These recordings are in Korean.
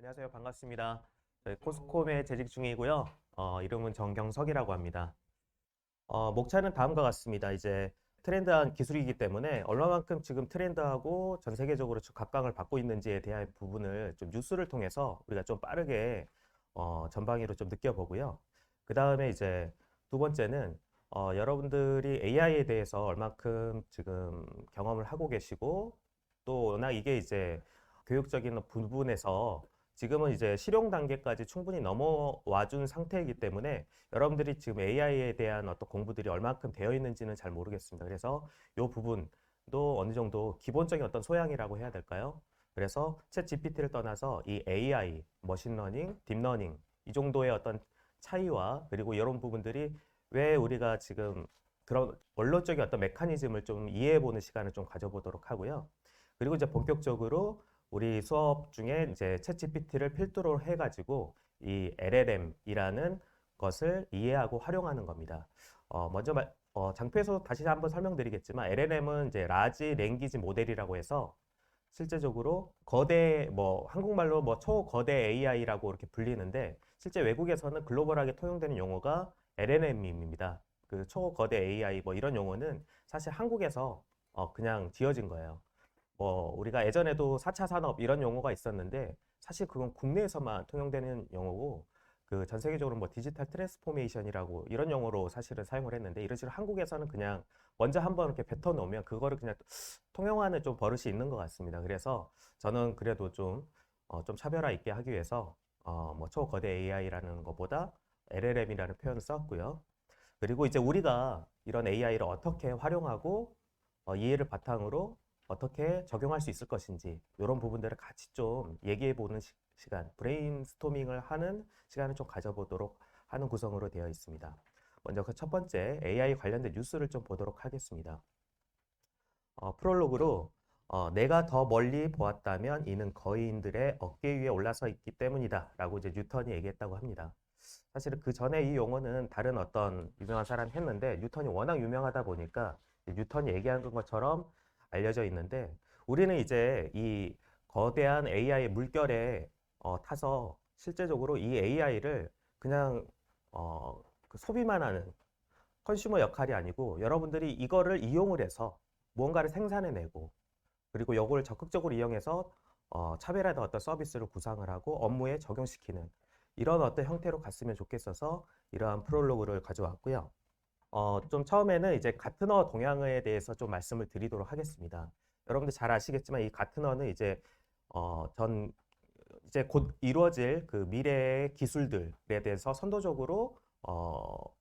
안녕하세요. 반갑습니다. 저희 코스콤에 재직 중이고요. 이름은 정경석이라고 합니다. 목차는 다음과 같습니다. 이제 트렌드한 기술이기 때문에 얼마만큼 지금 트렌드하고 전 세계적으로 각광을 받고 있는지에 대한 부분을 좀 뉴스를 통해서 우리가 좀 빠르게 전방위로 좀 느껴보고요. 그 다음에 이제 두 번째는 여러분들이 AI에 대해서 얼마큼 지금 경험을 하고 계시고 또 워낙 이게 이제 교육적인 부분에서 지금은 이제 실용 단계까지 충분히 넘어와 준 상태이기 때문에 여러분들이 지금 AI에 대한 어떤 공부들이 얼마큼 되어 있는지는 잘 모르겠습니다. 그래서 이 부분도 어느 정도 기본적인 어떤 소양이라고 해야 될까요? 그래서 챗 GPT를 떠나서 이 AI, 머신러닝, 딥러닝 이 정도의 어떤 차이와 그리고 이런 부분들이 왜 우리가 지금 그런 원론적인 어떤 메커니즘을 좀 이해해보는 시간을 좀 가져보도록 하고요. 그리고 이제 본격적으로 우리 수업 중에 이제 챗GPT를 필두로 해가지고 이 LLM이라는 것을 이해하고 활용하는 겁니다. 먼저 장표에서 다시 한번 설명드리겠지만 LLM은 이제 라지 랭귀지 모델이라고 해서 실제적으로 거대 한국말로 초거대 AI라고 이렇게 불리는데 실제 외국에서는 글로벌하게 통용되는 용어가 LLM입니다. 그 초거대 AI 이런 용어는 사실 한국에서 그냥 지어진 거예요. 우리가 예전에도 4차 산업 이런 용어가 있었는데 사실 그건 국내에서만 통용되는 용어고 그 전 세계적으로 디지털 트랜스포메이션이라고 이런 용어로 사실은 사용을 했는데 이런 식으로 한국에서는 그냥 먼저 한번 이렇게 뱉어 놓으면 그거를 그냥 통용하는 좀 버릇이 있는 것 같습니다. 그래서 저는 그래도 좀 차별화 있게 하기 위해서 초거대 AI라는 것보다 LLM이라는 표현을 썼고요. 그리고 이제 우리가 이런 AI를 어떻게 활용하고 이해를 바탕으로 어떻게 적용할 수 있을 것인지 이런 부분들을 같이 좀 얘기해 보는 시간, 브레인스토밍을 하는 시간을 좀 가져보도록 하는 구성으로 되어 있습니다. 먼저 그 첫 번째 AI 관련된 뉴스를 좀 보도록 하겠습니다. 프롤로그로 내가 더 멀리 보았다면 이는 거인들의 어깨 위에 올라서 있기 때문이다 라고 이제 뉴턴이 얘기했다고 합니다. 사실은 그 전에 이 용어는 다른 어떤 유명한 사람이 했는데 뉴턴이 워낙 유명하다 보니까 뉴턴이 얘기한 것처럼 알려져 있는데 우리는 이제 이 거대한 AI 물결에 타서 실제적으로 이 AI를 그냥 그 소비만 하는 컨슈머 역할이 아니고 여러분들이 이거를 이용을 해서 무언가를 생산해내고 그리고 이걸 적극적으로 이용해서 차별화된 어떤 서비스를 구상을 하고 업무에 적용시키는 이런 어떤 형태로 갔으면 좋겠어서 이러한 프롤로그를 가져왔고요. 좀 처음에는 이제 가트너 동향에 대해서 좀 말씀을 드리도록 하겠습니다. 여러분들 잘 아시겠지만 이 가트너는 이제 전 이제 곧 이루어질 그 미래의 기술들에 대해서 선도적으로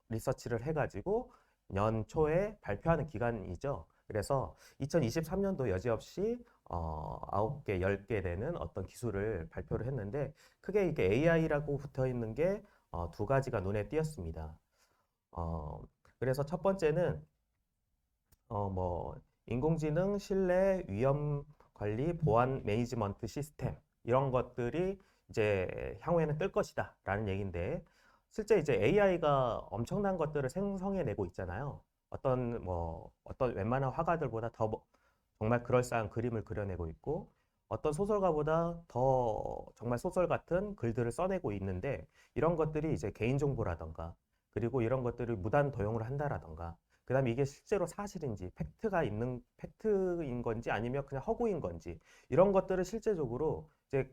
리서치를 해가지고 연초에 발표하는 기관이죠. 그래서 2023년도 여지없이 9개, 10개 되는 어떤 기술을 발표를 했는데 크게 이게 AI라고 붙어 있는 게 두 가지가 눈에 띄었습니다. 그래서 첫 번째는 인공지능 신뢰 위험 관리 보안 매니지먼트 시스템 이런 것들이 이제 향후에는 뜰 것이다 라는 얘기인데 실제 이제 AI가 엄청난 것들을 생성해내고 있잖아요. 어떤 웬만한 화가들보다 더 정말 그럴싸한 그림을 그려내고 있고 어떤 소설가보다 더 정말 소설 같은 글들을 써내고 있는데 이런 것들이 이제 개인정보라던가 그리고 이런 것들을 무단 도용을 한다라던가 그 다음에 이게 실제로 사실인지 팩트인 건지 아니면 그냥 허구인 건지 이런 것들을 실제적으로 이제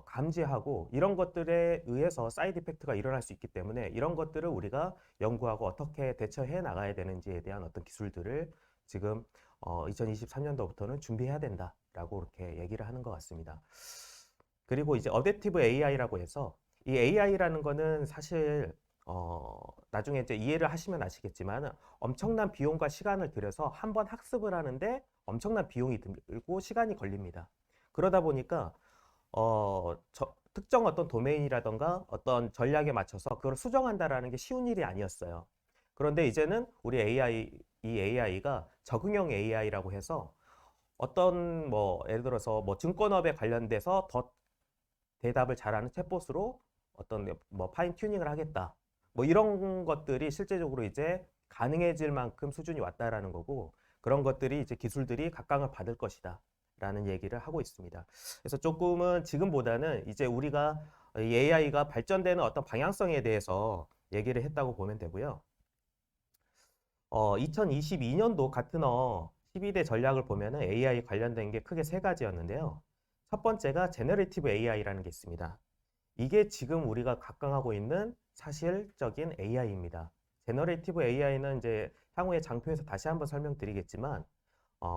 감지하고 이런 것들에 의해서 사이드 이펙트가 일어날 수 있기 때문에 이런 것들을 우리가 연구하고 어떻게 대처해 나가야 되는지에 대한 어떤 기술들을 지금 2023년도부터는 준비해야 된다라고 이렇게 얘기를 하는 것 같습니다. 그리고 이제 어댑티브 AI라고 해서 이 AI라는 거는 사실 나중에 이제 이해를 하시면 아시겠지만 엄청난 비용과 시간을 들여서 한번 학습을 하는데 엄청난 비용이 들고 시간이 걸립니다. 그러다 보니까 특정 어떤 도메인이라던가 어떤 전략에 맞춰서 그걸 수정한다라는 게 쉬운 일이 아니었어요. 그런데 이제는 우리 이 AI가 적응형 AI라고 해서 어떤 예를 들어서 증권업에 관련돼서 더 대답을 잘하는 챗봇으로 어떤 파인 튜닝을 하겠다. 이런 것들이 실제적으로 이제 가능해질 만큼 수준이 왔다라는 거고 그런 것들이 이제 기술들이 각광을 받을 것이다. 라는 얘기를 하고 있습니다. 그래서 조금은 지금보다는 이제 우리가 이 AI가 발전되는 어떤 방향성에 대해서 얘기를 했다고 보면 되고요. 2022년도 가트너 12대 전략을 보면은 AI 관련된 게 크게 세 가지였는데요. 첫 번째가 제너레이티브 AI라는 게 있습니다. 이게 지금 우리가 각광하고 있는 사실적인 AI입니다. 제너레이티브 AI는 이제 향후에 장표에서 다시 한번 설명드리겠지만,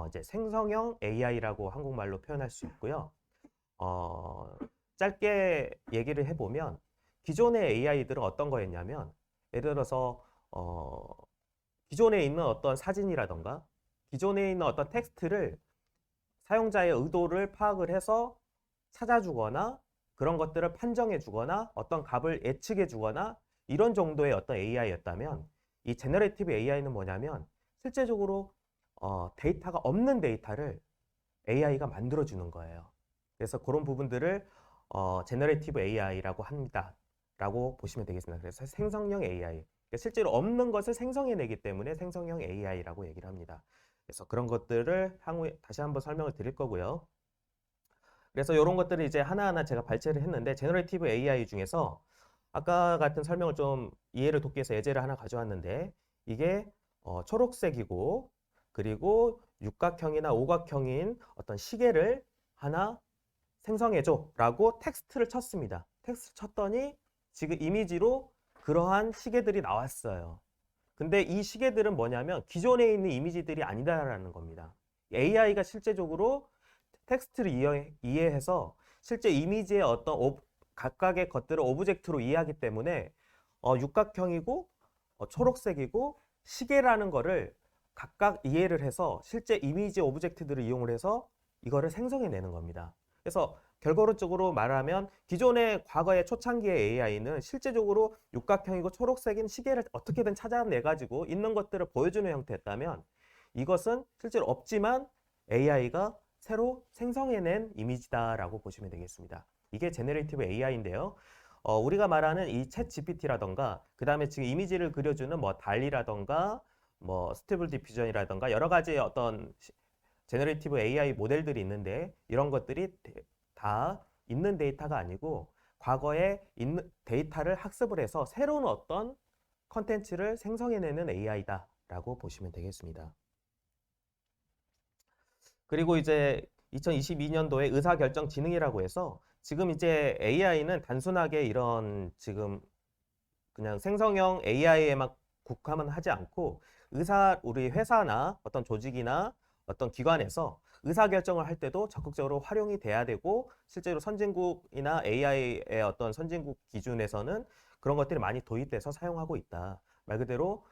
이제 생성형 AI라고 한국말로 표현할 수 있고요. 어, 짧게 얘기를 해보면, 기존의 AI들은 어떤 거였냐면, 예를 들어서, 기존에 있는 어떤 사진이라던가, 기존에 있는 어떤 텍스트를 사용자의 의도를 파악을 해서 찾아주거나 그런 것들을 판정해 주거나 어떤 값을 예측해 주거나 이런 정도의 어떤 AI였다면 이 제너레이티브 AI는 뭐냐면 실제적으로 데이터가 없는 데이터를 AI가 만들어 주는 거예요. 그래서 그런 부분들을 제너레이티브 AI라고 합니다. 라고 보시면 되겠습니다. 그래서 생성형 AI. 실제로 없는 것을 생성해내기 때문에 생성형 AI라고 얘기를 합니다. 그래서 그런 것들을 향후에 다시 한번 설명을 드릴 거고요. 그래서 이런 것들을 이제 하나하나 제가 발췌를 했는데 제너레이티브 AI 중에서 아까 같은 설명을 좀 이해를 돕기 위해서 예제를 하나 가져왔는데 이게 초록색이고 그리고 육각형이나 오각형인 어떤 시계를 하나 생성해줘 라고 텍스트를 쳤습니다. 텍스트 쳤더니 지금 이미지로 그러한 시계들이 나왔어요. 근데 이 시계들은 뭐냐면 기존에 있는 이미지들이 아니다라는 겁니다. AI가 실제적으로 텍스트를 이해해서 실제 이미지의 어떤 각각의 것들을 오브젝트로 이해하기 때문에 육각형이고 초록색이고 시계라는 거를 각각 이해를 해서 실제 이미지 오브젝트들을 이용을 해서 이거를 생성해내는 겁니다. 그래서 결과론적으로 말하면 기존의 과거의 초창기의 AI는 실제적으로 육각형이고 초록색인 시계를 어떻게든 찾아내가지고 있는 것들을 보여주는 형태였다면 이것은 실제로 없지만 AI가 새로 생성해낸 이미지다라고 보시면 되겠습니다. 이게 제너레이티브 AI인데요. 우리가 말하는 이 챗 GPT라던가 그 다음에 지금 이미지를 그려주는 뭐 달리라던가 뭐 스테이블 디퓨전이라던가 여러 가지의 어떤 제너레이티브 AI 모델들이 있는데 이런 것들이 다 있는 데이터가 아니고 과거에 있는 데이터를 학습을 해서 새로운 어떤 컨텐츠를 생성해내는 AI다라고 보시면 되겠습니다. 그리고 이제 2022년도에 의사결정지능이라고 해서 지금 이제 AI는 단순하게 이런 지금 그냥 생성형 AI에만 국한만 하지 않고 우리 회사나 어떤 조직이나 어떤 기관에서 의사결정을 할 때도 적극적으로 활용이 돼야 되고 실제로 선진국이나 AI의 어떤 선진국 기준에서는 그런 것들이 많이 도입돼서 사용하고 있다. 말 그대로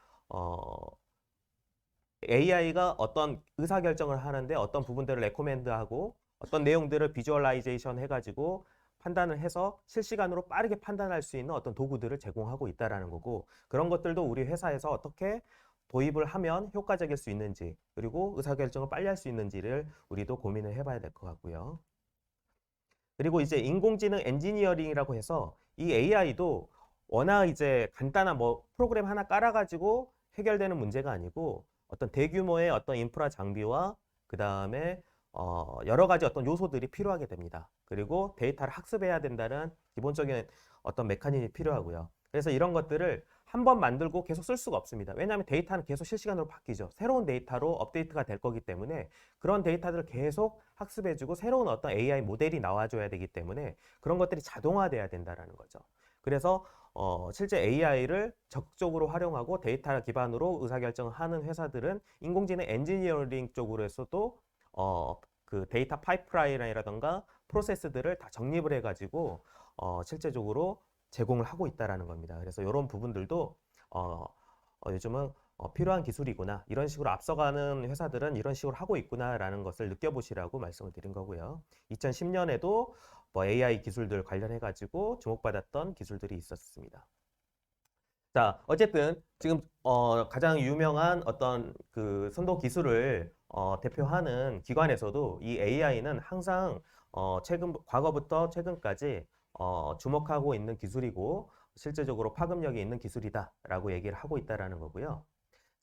AI가 어떤 의사결정을 하는데 어떤 부분들을 레코멘드하고 어떤 내용들을 비주얼라이제이션 해가지고 판단을 해서 실시간으로 빠르게 판단할 수 있는 어떤 도구들을 제공하고 있다는 거고 그런 것들도 우리 회사에서 어떻게 도입을 하면 효과적일 수 있는지 그리고 의사결정을 빨리 할 수 있는지를 우리도 고민을 해봐야 될 것 같고요. 그리고 이제 인공지능 엔지니어링이라고 해서 이 AI도 워낙 이제 간단한 뭐 프로그램 하나 깔아가지고 해결되는 문제가 아니고 어떤 대규모의 어떤 인프라 장비와 그 다음에 여러 가지 어떤 요소들이 필요하게 됩니다. 그리고 데이터를 학습해야 된다는 기본적인 어떤 메커니즘이 필요하고요. 그래서 이런 것들을 한 번 만들고 계속 쓸 수가 없습니다. 왜냐하면 데이터는 계속 실시간으로 바뀌죠. 새로운 데이터로 업데이트가 될 거기 때문에 그런 데이터들을 계속 학습해주고 새로운 어떤 AI 모델이 나와줘야 되기 때문에 그런 것들이 자동화돼야 된다는 거죠. 그래서 실제 AI를 적극적으로 활용하고 데이터 기반으로 의사결정을 하는 회사들은 인공지능 엔지니어링 쪽으로서도 그 데이터 파이프라인이라던가 프로세스들을 다 정립을 해가지고 실제적으로 제공을 하고 있다는 겁니다. 그래서 이런 부분들도 요즘은 필요한 기술이구나. 이런 식으로 앞서가는 회사들은 이런 식으로 하고 있구나라는 것을 느껴보시라고 말씀을 드린 거고요. 2010년에도 뭐 AI 기술들 관련해가지고 주목받았던 기술들이 있었습니다. 자, 어쨌든 지금 가장 유명한 어떤 그 선도 기술을 대표하는 기관에서도 이 AI는 항상 과거부터 최근까지 주목하고 있는 기술이고 실제적으로 파급력이 있는 기술이다라고 얘기를 하고 있다라는 거고요.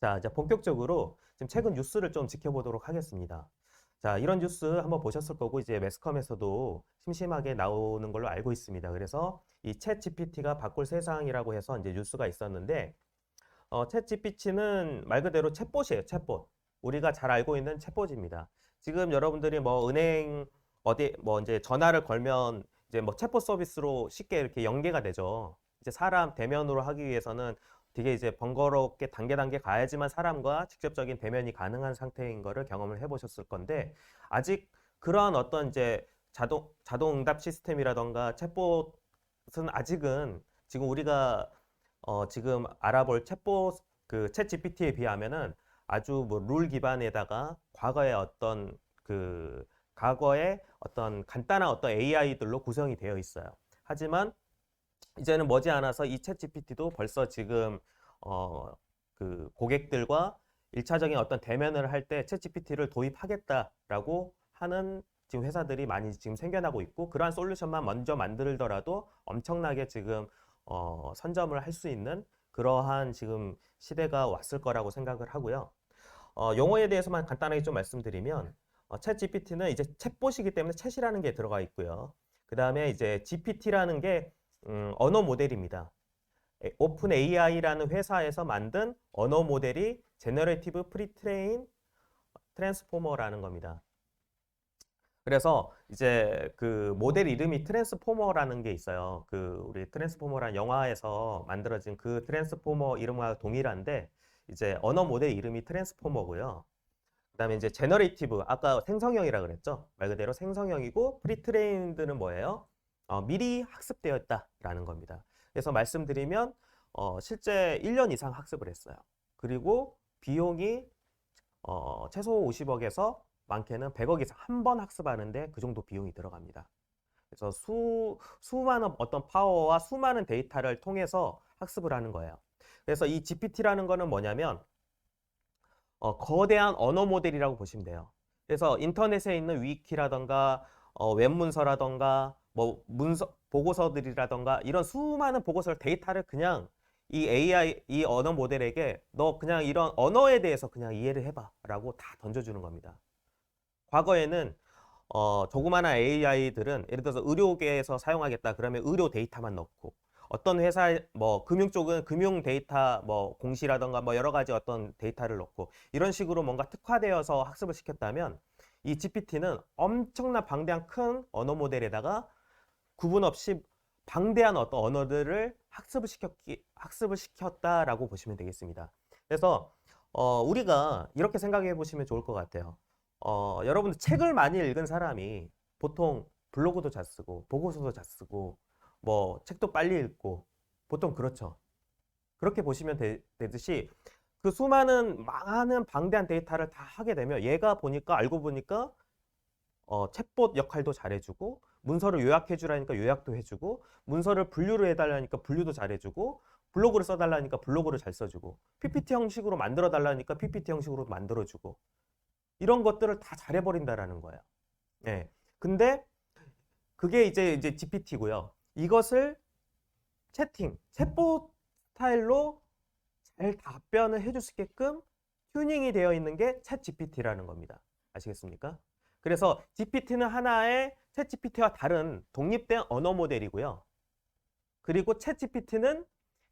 자, 이제 본격적으로 지금 최근 뉴스를 좀 지켜보도록 하겠습니다. 자, 이런 뉴스 한번 보셨을 거고 이제 매스컴에서도 심심하게 나오는 걸로 알고 있습니다. 그래서 이 챗 GPT가 바꿀 세상이라고 해서 이제 뉴스가 있었는데 챗 GPT는 말 그대로 챗봇이에요. 챗봇. 우리가 잘 알고 있는 챗봇입니다. 지금 여러분들이 뭐 은행 어디 뭐 이제 전화를 걸면 이제 뭐 챗봇 서비스로 쉽게 이렇게 연계가 되죠. 이제 사람 대면으로 하기 위해서는 되게 이제 번거롭게 단계 가야지만 사람과 직접적인 대면이 가능한 상태인 거를 경험을 해보셨을 건데 아직 그러한 어떤 이제 자동 응답 시스템이라던가 챗봇은 아직은 지금 우리가 지금 알아볼 챗봇 챗 GPT에 비하면은 아주 뭐 룰 기반에다가 과거의 어떤 간단한 어떤 AI들로 구성이 되어 있어요. 하지만 이제는 머지않아서 이 챗 GPT도 벌써 지금 고객들과 일차적인 어떤 대면을 할 때 챗 GPT를 도입하겠다라고 하는 지금 회사들이 많이 지금 생겨나고 있고 그러한 솔루션만 먼저 만들더라도 엄청나게 지금 선점을 할 수 있는 그러한 지금 시대가 왔을 거라고 생각을 하고요. 용어에 대해서만 간단하게 좀 말씀드리면 챗 GPT는 이제 챗봇이기 때문에 챗이라는 게 들어가 있고요. 그 다음에 이제 GPT라는 게 언어 모델입니다. 오픈 AI라는 회사에서 만든 언어 모델이 제너레이티브 프리트레인 트랜스포머라는 겁니다. 그래서 이제 그 모델 이름이 트랜스포머라는 게 있어요. 우리 트랜스포머라는 영화에서 만들어진 그 트랜스포머 이름과 동일한데 이제 언어 모델 이름이 트랜스포머고요. 그다음에 이제 제너레이티브 아까 생성형이라 그랬죠. 말 그대로 생성형이고 프리트레인드는 뭐예요? 미리 학습되었다라는 겁니다. 그래서 말씀드리면 실제 1년 이상 학습을 했어요. 그리고 비용이 최소 50억에서 많게는 100억 이상 한 번 학습하는데 그 정도 비용이 들어갑니다. 그래서 수많은 어떤 파워와 수많은 데이터를 통해서 학습을 하는 거예요. 그래서 이 GPT라는 거는 뭐냐면 거대한 언어 모델이라고 보시면 돼요. 그래서 인터넷에 있는 위키라던가 웹문서라던가 뭐 보고서들이라던가 이런 수많은 보고서를 데이터를 그냥 이 AI, 이 언어 모델에게 너 그냥 이런 언어에 대해서 그냥 이해를 해봐 라고 다 던져주는 겁니다. 과거에는 조그마한 AI들은 예를 들어서 의료계에서 사용하겠다 그러면 의료 데이터만 넣고 어떤 회사 뭐 금융 쪽은 금융 데이터 뭐 공시라던가 뭐 여러 가지 어떤 데이터를 넣고 이런 식으로 뭔가 특화되어서 학습을 시켰다면 이 GPT는 엄청난 방대한 큰 언어 모델에다가 구분 없이 방대한 어떤 언어들을 학습을 시켰다라고 보시면 되겠습니다. 그래서 우리가 이렇게 생각해 보시면 좋을 것 같아요. 여러분들 책을 많이 읽은 사람이 보통 블로그도 잘 쓰고 보고서도 잘 쓰고 뭐 책도 빨리 읽고 보통 그렇죠. 그렇게 보시면 되듯이 그 많은 방대한 데이터를 다 하게 되면 얘가 알고 보니까 챗봇 역할도 잘해주고 문서를 요약해 주라니까 요약도 해주고 문서를 분류를 해달라니까 분류도 잘해주고 블로그를 써달라니까 블로그를 잘 써주고 PPT 형식으로 만들어 달라니까 PPT 형식으로 만들어주고 이런 것들을 다 잘해버린다라는 거예요. 예. 근데 그게 이제 GPT고요. 이것을 챗봇 스타일로 잘 답변을 해줄 수 있게끔 튜닝이 되어 있는 게 챗 GPT라는 겁니다. 아시겠습니까? 그래서 GPT는 하나의 챗 GPT와 다른 독립된 언어 모델이고요. 그리고 챗 GPT는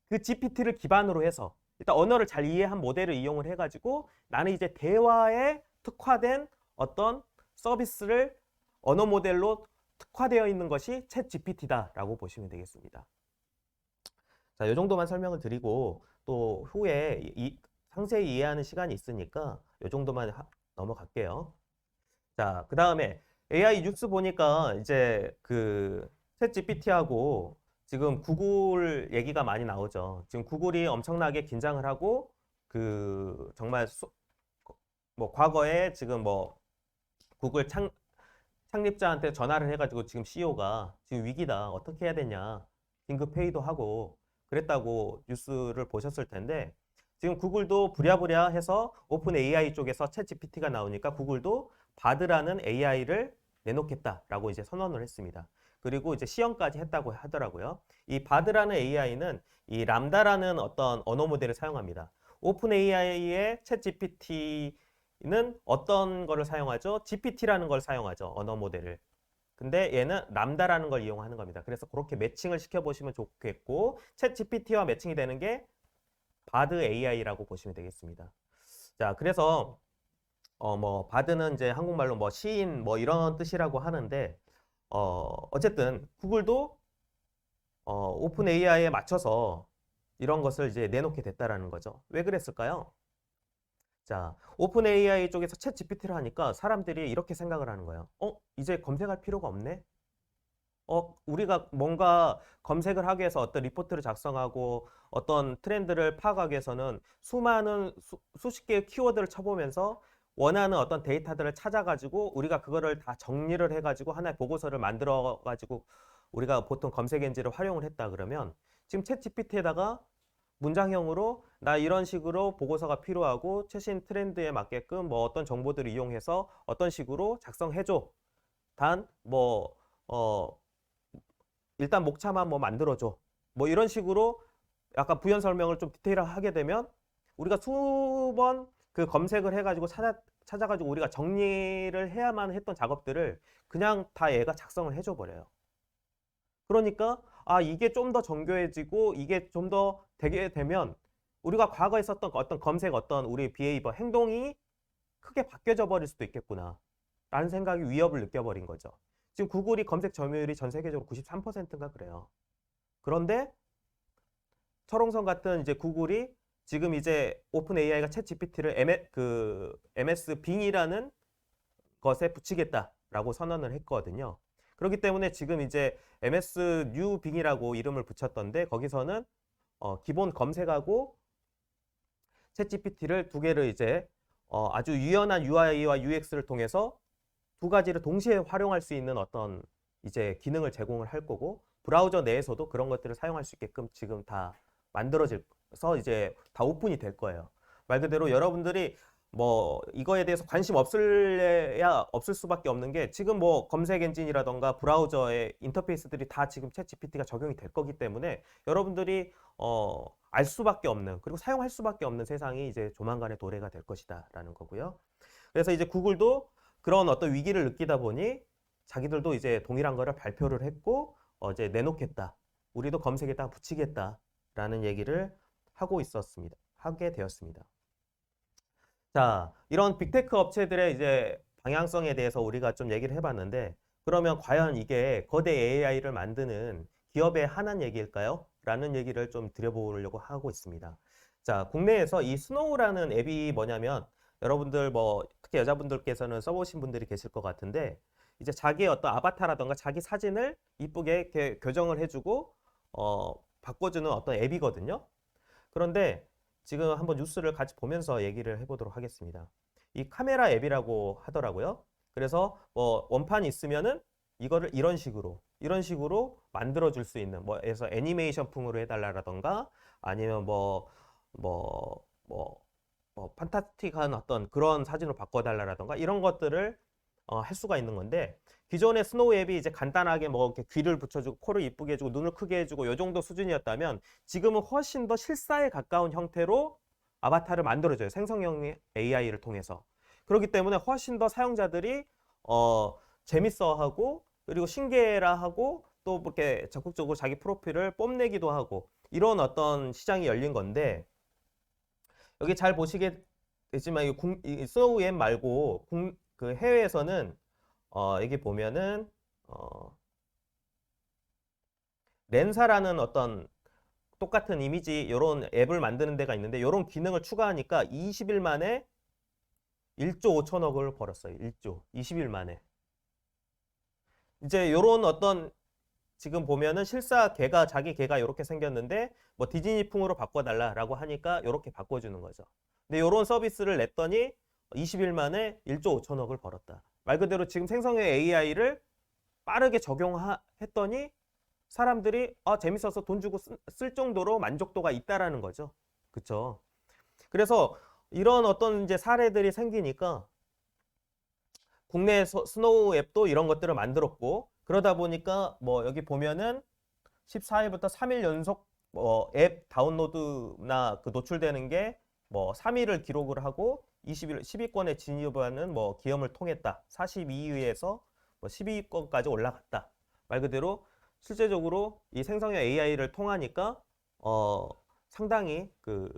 그 GPT를 기반으로 해서 일단 언어를 잘 이해한 모델을 이용을 해가지고 나는 이제 대화에 특화된 어떤 서비스를 언어 모델로 특화되어 있는 것이 챗 GPT다라고 보시면 되겠습니다. 자, 이 정도만 설명을 드리고 또 후에 상세히 이해하는 시간이 있으니까 이 정도만 넘어갈게요. 자, 그 다음에 AI 뉴스 보니까 이제 챗 GPT하고 지금 구글 얘기가 많이 나오죠. 지금 구글이 엄청나게 긴장을 하고 정말 뭐 과거에 지금 뭐 구글 창립자한테 전화를 해가지고 지금 CEO가 지금 위기다 어떻게 해야 되냐 긴급 회의도 하고 그랬다고 뉴스를 보셨을 텐데 지금 구글도 부랴부랴 해서 오픈 AI 쪽에서 챗 GPT가 나오니까 구글도 바드라는 AI를 내놓겠다라고 이제 선언을 했습니다. 그리고 이제 시연까지 했다고 하더라고요. 이 바드라는 AI는 이 람다라는 어떤 언어 모델을 사용합니다. 오픈 AI의 챗 GPT 어떤 거를 사용하죠? GPT라는 걸 사용하죠. 언어 모델을. 근데 얘는 람다라는 걸 이용하는 겁니다. 그래서 그렇게 매칭을 시켜보시면 좋겠고, 챗 GPT와 매칭이 되는 게 바드 AI라고 보시면 되겠습니다. 자, 그래서 뭐 바드는 이제 한국말로 뭐 시인 뭐 이런 뜻이라고 하는데, 어쨌든 구글도 오픈 AI에 맞춰서 이런 것을 이제 내놓게 됐다라는 거죠. 왜 그랬을까요? 자, 오픈 AI 쪽에서 챗 GPT를 하니까 사람들이 이렇게 생각을 하는 거예요. 이제 검색할 필요가 없네? 우리가 뭔가 검색을 하기 위해서 어떤 리포트를 작성하고 어떤 트렌드를 파악하기 위해서는 수많은 수십 개의 키워드를 쳐보면서 원하는 어떤 데이터들을 찾아가지고 우리가 그거를 다 정리를 해가지고 하나의 보고서를 만들어가지고 우리가 보통 검색 엔진을 활용을 했다 그러면 지금 챗 GPT에다가 문장형으로 나 이런 식으로 보고서가 필요하고 최신 트렌드에 맞게끔 뭐 어떤 정보들을 이용해서 어떤 식으로 작성해줘. 단, 일단 목차만 뭐 만들어줘. 뭐 이런 식으로 약간 부연 설명을 좀 디테일하게 되면 우리가 수번 그 검색을 해가지고 찾아가지고 우리가 정리를 해야만 했던 작업들을 그냥 다 얘가 작성을 해줘 버려요. 그러니까 이게 좀 더 정교해지고 이게 좀 더 되게 되면 우리가 과거에 썼던 어떤 검색 어떤 우리 비헤이버 행동이 크게 바뀌어져 버릴 수도 있겠구나 라는 생각이 위협을 느껴버린 거죠. 지금 구글이 검색 점유율이 전 세계적으로 93%인가 그래요. 그런데 철옹성 같은 이제 구글이 지금 이제 오픈 AI가 챗 GPT를 MS 빙이라는 것에 붙이겠다라고 선언을 했거든요. 그렇기 때문에 지금 이제 MS 뉴 빙이라고 이름을 붙였던데 거기서는 기본 검색하고 챗 GPT를 두 개를 이제 아주 유연한 UI와 UX를 통해서 두 가지를 동시에 활용할 수 있는 어떤 이제 기능을 제공을 할 거고 브라우저 내에서도 그런 것들을 사용할 수 있게끔 지금 다 만들어져서 이제 다 오픈이 될 거예요. 말 그대로 여러분들이 뭐 이거에 대해서 관심 없을 수밖에 없는 게 지금 뭐 검색 엔진이라던가 브라우저의 인터페이스들이 다 지금 챗 GPT가 적용이 될 거기 때문에 여러분들이 알 수밖에 없는 그리고 사용할 수밖에 없는 세상이 이제 조만간에 도래가 될 것이다라는 거고요. 그래서 이제 구글도 그런 어떤 위기를 느끼다 보니 자기들도 이제 동일한 거를 발표를 했고 이제 내놓겠다. 우리도 검색에다 붙이겠다라는 얘기를 하게 되었습니다. 자, 이런 빅테크 업체들의 이제 방향성에 대해서 우리가 좀 얘기를 해봤는데 그러면 과연 이게 거대 AI를 만드는 기업의 한한 얘기일까요? 라는 얘기를 좀 드려보려고 하고 있습니다. 자, 국내에서 이 스노우라는 앱이 뭐냐면 여러분들 뭐 특히 여자분들께서는 써보신 분들이 계실 것 같은데 이제 자기의 어떤 아바타라던가 자기 사진을 이쁘게 이렇게 교정을 해주고 바꿔주는 어떤 앱이거든요. 그런데 지금 한번 뉴스를 같이 보면서 얘기를 해보도록 하겠습니다. 이 카메라 앱이라고 하더라고요. 그래서 뭐 원판이 있으면은 이거를 이런 식으로 만들어 줄 수 있는 뭐에서 애니메이션풍으로 해달라라던가 아니면 판타스틱한 어떤 그런 사진으로 바꿔달라라던가 이런 것들을 할 수가 있는 건데 기존의 스노우 앱이 이제 간단하게 뭐 이렇게 귀를 붙여주고 코를 이쁘게 해주고 눈을 크게 해주고 요 정도 수준이었다면 지금은 훨씬 더 실사에 가까운 형태로 아바타를 만들어줘요. 생성형 AI를 통해서. 그렇기 때문에 훨씬 더 사용자들이 재밌어하고 그리고 신기해라 하고 또 이렇게 적극적으로 자기 프로필을 뽐내기도 하고 이런 어떤 시장이 열린 건데 여기 잘 보시게 되지만 이 스노우 앱 말고 그 해외에서는 여기 보면은 렌사라는 어떤 똑같은 이미지 이런 앱을 만드는 데가 있는데 이런 기능을 추가하니까 20일 만에 1조 5천억을 벌었어요. 1조 20일 만에. 이제 이런 어떤 지금 보면은 실사 자기 개가 이렇게 생겼는데 뭐 디즈니풍으로 바꿔달라라고 하니까 이렇게 바꿔주는 거죠. 근데 이런 서비스를 냈더니 20일 만에 1조 5천억을 벌었다. 말 그대로 지금 생성형 AI를 빠르게 적용했더니 사람들이 재밌어서 돈 주고 쓸 정도로 만족도가 있다라는 거죠. 그쵸? 그래서 이런 어떤 이제 사례들이 생기니까 국내 스노우 앱도 이런 것들을 만들었고 그러다 보니까 뭐 여기 보면은 14일부터 3일 연속 앱 다운로드나 그 노출되는 게 뭐 3일을 기록을 하고 10위권에 진입하는 뭐 기염을 통했다. 42위에서 뭐 12위권까지 올라갔다. 말 그대로 실제적으로 이 생성형 AI를 통하니까 상당히 그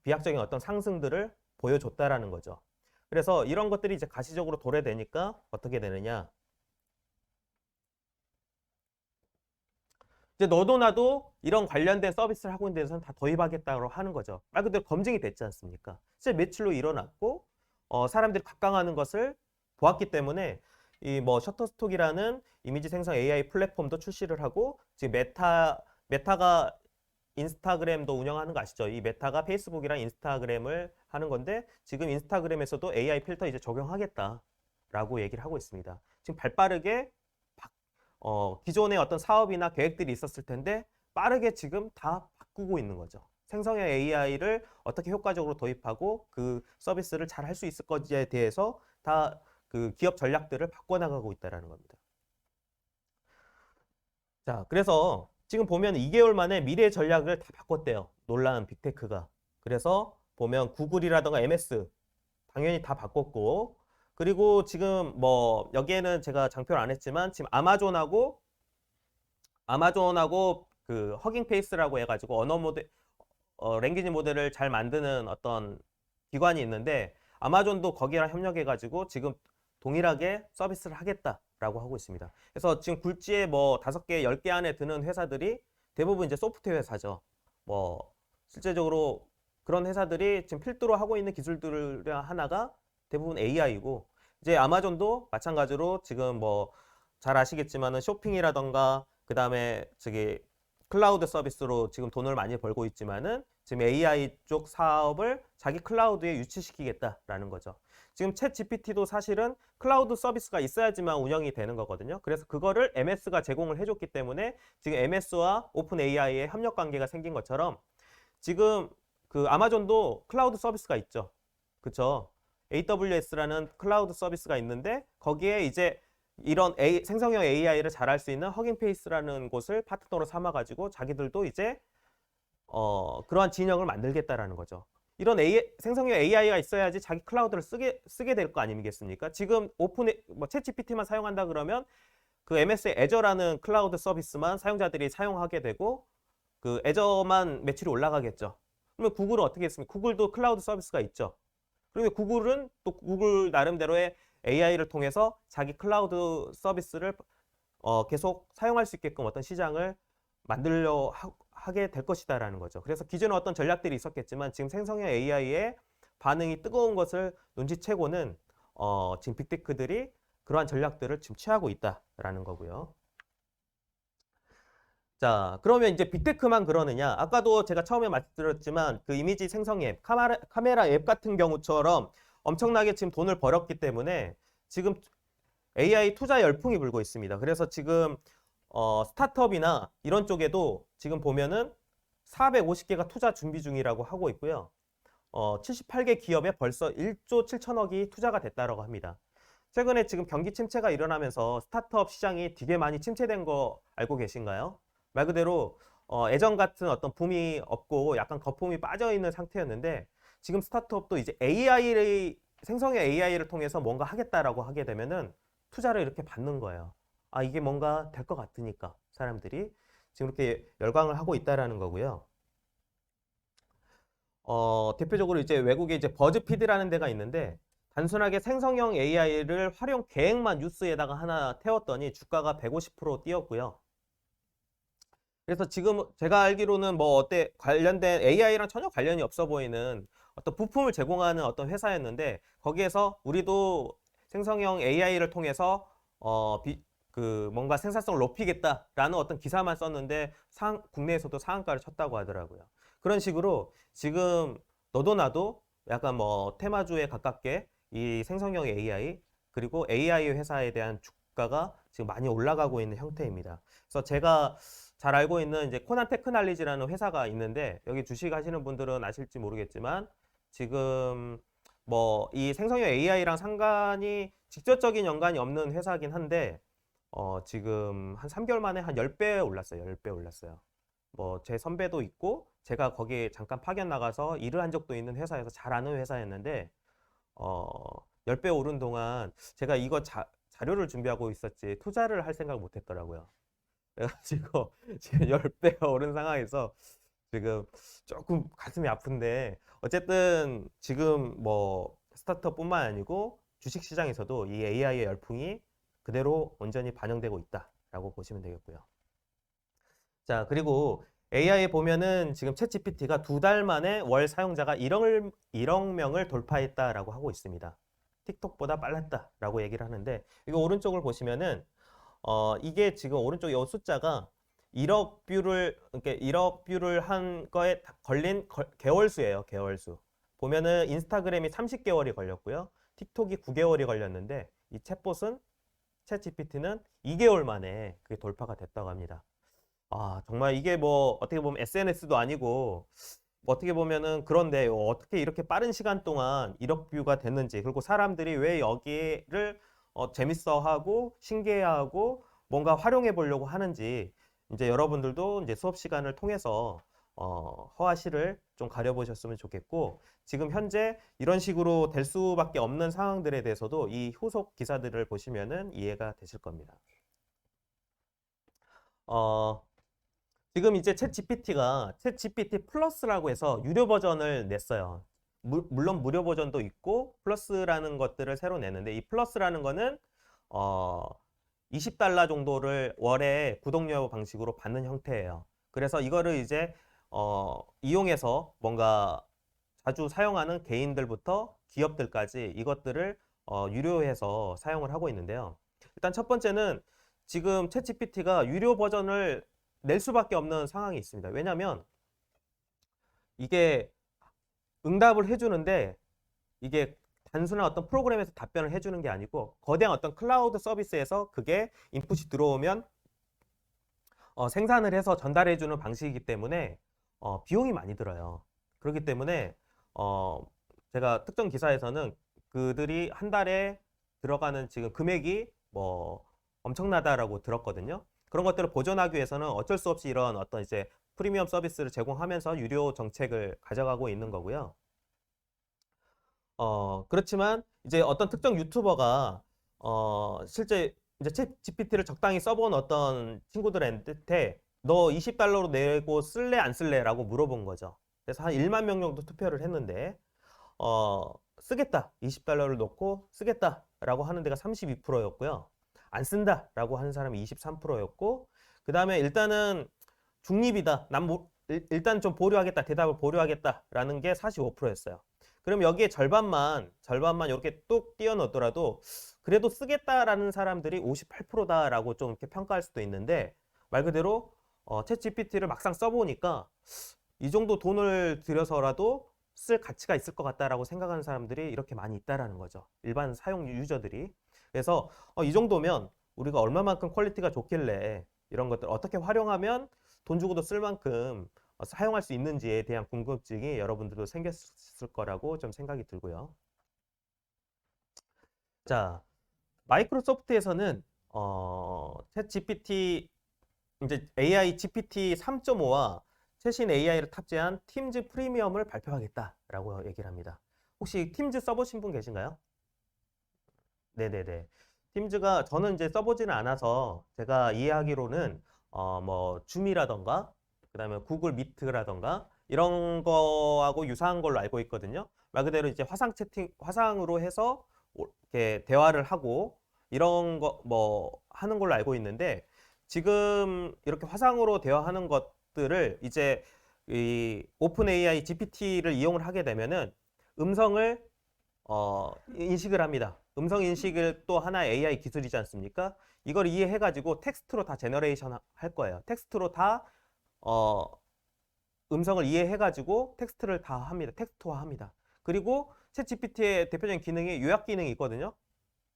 비약적인 어떤 상승들을 보여줬다라는 거죠. 그래서 이런 것들이 이제 가시적으로 도래되니까 어떻게 되느냐? 이제 너도 나도 이런 관련된 서비스를 하고 있는 데서는 다 도입하겠다고 하는 거죠. 말 그대로 검증이 됐지 않습니까? 실제 매출로 일어났고 사람들이 각광하는 것을 보았기 때문에 이 뭐 셔터스톡이라는 이미지 생성 AI 플랫폼도 출시를 하고 지금 메타가 인스타그램도 운영하는 거 아시죠? 이 메타가 페이스북이랑 인스타그램을 하는 건데 지금 인스타그램에서도 AI 필터 이제 적용하겠다라고 얘기를 하고 있습니다. 지금 발빠르게 기존의 어떤 사업이나 계획들이 있었을 텐데 빠르게 지금 다 바꾸고 있는 거죠. 생성형 AI를 어떻게 효과적으로 도입하고 그 서비스를 잘 할 수 있을 건지에 대해서 다 그 기업 전략들을 바꿔나가고 있다는 겁니다. 자, 그래서 지금 보면 2개월 만에 미래 전략을 다 바꿨대요. 놀라운 빅테크가. 그래서 보면 구글이라던가 MS 당연히 다 바꿨고 그리고 지금 뭐 여기에는 제가 장표를 안 했지만 지금 아마존하고 그 허깅 페이스라고 해가지고 언어 모델 랭귀지 모델을 잘 만드는 어떤 기관이 있는데 아마존도 거기랑 협력해가지고 지금 동일하게 서비스를 하겠다라고 하고 있습니다. 그래서 지금 굴지에 뭐 5개, 10개 안에 드는 회사들이 대부분 이제 소프트웨어 회사죠. 뭐 실제적으로 그런 회사들이 지금 필두로 하고 있는 기술들 하나가 대부분 AI고 이제 아마존도 마찬가지로 지금 뭐 잘 아시겠지만은 쇼핑이라던가 그다음에 저기 클라우드 서비스로 지금 돈을 많이 벌고 있지만은 지금 AI 쪽 사업을 자기 클라우드에 유치시키겠다라는 거죠. 지금 챗 GPT도 사실은 클라우드 서비스가 있어야지만 운영이 되는 거거든요. 그래서 그거를 MS가 제공을 해줬기 때문에 지금 MS와 오픈 AI의 협력 관계가 생긴 것처럼 지금 그 아마존도 클라우드 서비스가 있죠. 그쵸? AWS라는 클라우드 서비스가 있는데 거기에 이제 이런 생성형 AI를 잘 할 수 있는 허깅페이스라는 곳을 파트너로 삼아가지고 자기들도 이제 그러한 진영을 만들겠다라는 거죠. 이런 생성형 AI가 있어야지 자기 클라우드를 쓰게 될 거 아니겠습니까? 지금 뭐 챗GPT만 사용한다 그러면 그 MS의 애저라는 클라우드 서비스만 사용자들이 사용하게 되고 그 애저만 매출이 올라가겠죠. 그러면 구글은 어떻게 했습니까? 구글도 클라우드 서비스가 있죠. 그러면 구글은 또 구글 나름대로의 AI를 통해서 자기 클라우드 서비스를 계속 사용할 수 있게끔 어떤 시장을 만들려 하게 될 것이다라는 거죠. 그래서 기존에 어떤 전략들이 있었겠지만 지금 생성형 AI의 반응이 뜨거운 것을 눈치채고는 지금 빅테크들이 그러한 전략들을 지금 취하고 있다라는 거고요. 자, 그러면 이제 빅테크만 그러느냐? 아까도 제가 처음에 말씀드렸지만 그 이미지 생성 앱, 카메라 앱 같은 경우처럼 엄청나게 지금 돈을 벌었기 때문에 지금 AI 투자 열풍이 불고 있습니다. 그래서 지금 스타트업이나 이런 쪽에도 지금 보면은 450개가 투자 준비 중이라고 하고 있고요. 78개 기업에 벌써 1조 7천억이 투자가 됐다고 합니다. 최근에 지금 경기 침체가 일어나면서 스타트업 시장이 되게 많이 침체된 거 알고 계신가요? 말 그대로 예전 같은 어떤 붐이 없고 약간 거품이 빠져 있는 상태였는데 지금 스타트업도 이제 생성형 AI를 통해서 뭔가 하겠다라고 하게 되면은 투자를 이렇게 받는 거예요. 아, 이게 뭔가 될 것 같으니까 사람들이 지금 이렇게 열광을 하고 있다라는 거고요. 대표적으로 이제 외국에 이제 버즈피드라는 데가 있는데 단순하게 생성형 AI를 활용 계획만 뉴스에다가 하나 태웠더니 주가가 150% 뛰었고요. 그래서 지금 제가 알기로는 뭐 관련된 AI랑 전혀 관련이 없어 보이는 어떤 부품을 제공하는 어떤 회사였는데 거기에서 우리도 생성형 AI를 통해서 뭔가 생산성을 높이겠다라는 어떤 기사만 썼는데 국내에서도 상한가를 쳤다고 하더라고요. 그런 식으로 지금 너도 나도 약간 뭐 테마주에 가깝게 이 생성형 AI 그리고 AI 회사에 대한 주가가 지금 많이 올라가고 있는 형태입니다. 그래서 제가 잘 알고 있는 이제 코난 테크놀리지라는 회사가 있는데 여기 주식 하시는 분들은 아실지 모르겠지만 지금 뭐 이 생성형 AI랑 상관이 직접적인 연관이 없는 회사긴 한데 지금 한 3개월 만에 한 10배 올랐어요. 10배 올랐어요. 뭐 제 선배도 있고 제가 거기에 잠깐 파견 나가서 일을 한 적도 있는 회사여서 잘 아는 회사였는데 어, 10배 오른 동안 제가 이거 자료를 준비하고 있었지 투자를 할 생각을 못 했더라고요. 그래가지고 지금 10배가 오른 상황에서 지금 조금 가슴이 아픈데 어쨌든 지금 뭐 스타트업뿐만 아니고 주식 시장에서도 이 AI의 열풍이 그대로 온전히 반영되고 있다라고 보시면 되겠고요. 자, 그리고 AI에 보면은 지금 챗GPT가 2달 만에 월 사용자가 1억 명을 돌파했다라고 하고 있습니다. 틱톡보다 빨랐다라고 얘기를 하는데 이거 오른쪽을 보시면은 이게 지금 오른쪽 이 숫자가 1억 뷰를 그러니까 1억 뷰를 한 거에 걸린 개월 수예요. 개월 수. 보면은 인스타그램이 30개월이 걸렸고요. 틱톡이 9개월이 걸렸는데 이 챗GPT는 2개월 만에 그게 돌파가 됐다고 합니다. 아, 정말 이게 뭐 어떻게 보면 SNS도 아니고 뭐 어떻게 보면은 그런데 어떻게 이렇게 빠른 시간 동안 1억 뷰가 됐는지 그리고 사람들이 왜 여기를 재밌어하고 신기해하고 뭔가 활용해 보려고 하는지 이제 여러분들도 이제 수업 시간을 통해서 허아실을 좀 가려보셨으면 좋겠고 지금 현재 이런 식으로 될 수밖에 없는 상황들에 대해서도 이 후속 기사들을 보시면은 이해가 되실 겁니다. 어, 지금 이제 챗 GPT 플러스라고 해서 유료 버전을 냈어요. 물론 무료 버전도 있고 플러스라는 것들을 새로 내는데 이 플러스라는 거는 어, 20달러 정도를 월에 구독료 방식으로 받는 형태예요. 그래서 이거를 이제 이용해서 뭔가 자주 사용하는 개인들부터 기업들까지 이것들을 유료해서 사용을 하고 있는데요. 일단 첫 번째는 지금 챗GPT가 유료 버전을 낼 수밖에 없는 상황이 있습니다. 왜냐하면 이게 응답을 해주는데 이게 단순한 어떤 프로그램에서 답변을 해주는 게 아니고 거대한 어떤 클라우드 서비스에서 그게 인풋이 들어오면 생산을 해서 전달해주는 방식이기 때문에 비용이 많이 들어요. 그렇기 때문에 제가 특정 기사에서는 그들이 한 달에 들어가는 지금 금액이 뭐 엄청나다라고 들었거든요. 그런 것들을 보존하기 위해서는 어쩔 수 없이 이런 어떤 이제 프리미엄 서비스를 제공하면서 유료 정책을 가져가고 있는 거고요. 그렇지만 이제 어떤 특정 유튜버가 실제 이제 챗 GPT를 적당히 써본 어떤 친구들한테 너 20달러로 내고 쓸래 안 쓸래라고 물어본 거죠. 그래서 한 1만 명 정도 투표를 했는데 쓰겠다. 20달러를 넣고 쓰겠다라고 하는 데가 32%였고요. 안 쓴다라고 하는 사람이 23%였고 그 다음에 일단은 중립이다. 일단 좀 보류하겠다. 대답을 보류하겠다라는 게 45%였어요. 그럼 여기에 절반만 이렇게 뚝 띄워 넣더라도 그래도 쓰겠다라는 사람들이 58%다라고 좀 이렇게 평가할 수도 있는데 말 그대로 챗 GPT를 막상 써보니까 이 정도 돈을 들여서라도 쓸 가치가 있을 것 같다라고 생각하는 사람들이 이렇게 많이 있다라는 거죠. 일반 사용 유저들이. 그래서 이 정도면 우리가 얼마만큼 퀄리티가 좋길래 이런 것들 어떻게 활용하면 돈 주고도 쓸 만큼 사용할 수 있는지에 대한 궁금증이 여러분들도 생겼을 거라고 좀 생각이 들고요. 자, 마이크로소프트에서는 챗 GPT 이제 AI GPT 3.5와 최신 AI를 탑재한 팀즈 프리미엄을 발표하겠다라고 얘기를 합니다. 혹시 팀즈 써보신 분 계신가요? 네네네. 팀즈가 저는 이제 써보지는 않아서 제가 이해하기로는 뭐 줌이라던가 그다음에 구글 미트라던가 이런 거하고 유사한 걸로 알고 있거든요. 말 그대로 이제 화상으로 해서 이렇게 대화를 하고 이런 거 뭐 하는 걸로 알고 있는데 지금 이렇게 화상으로 대화하는 것들을 이제 이 오픈 AI GPT를 이용을 하게 되면은 음성을 인식을 합니다. 음성 인식을 또 하나의 AI 기술이지 않습니까? 이걸 이해해가지고 텍스트로 다 제너레이션 할 거예요. 텍스트로 다 어, 음성을 이해해가지고 텍스트를 다 합니다. 텍스트화 합니다. 그리고 챗 GPT의 대표적인 기능이 요약 기능이 있거든요.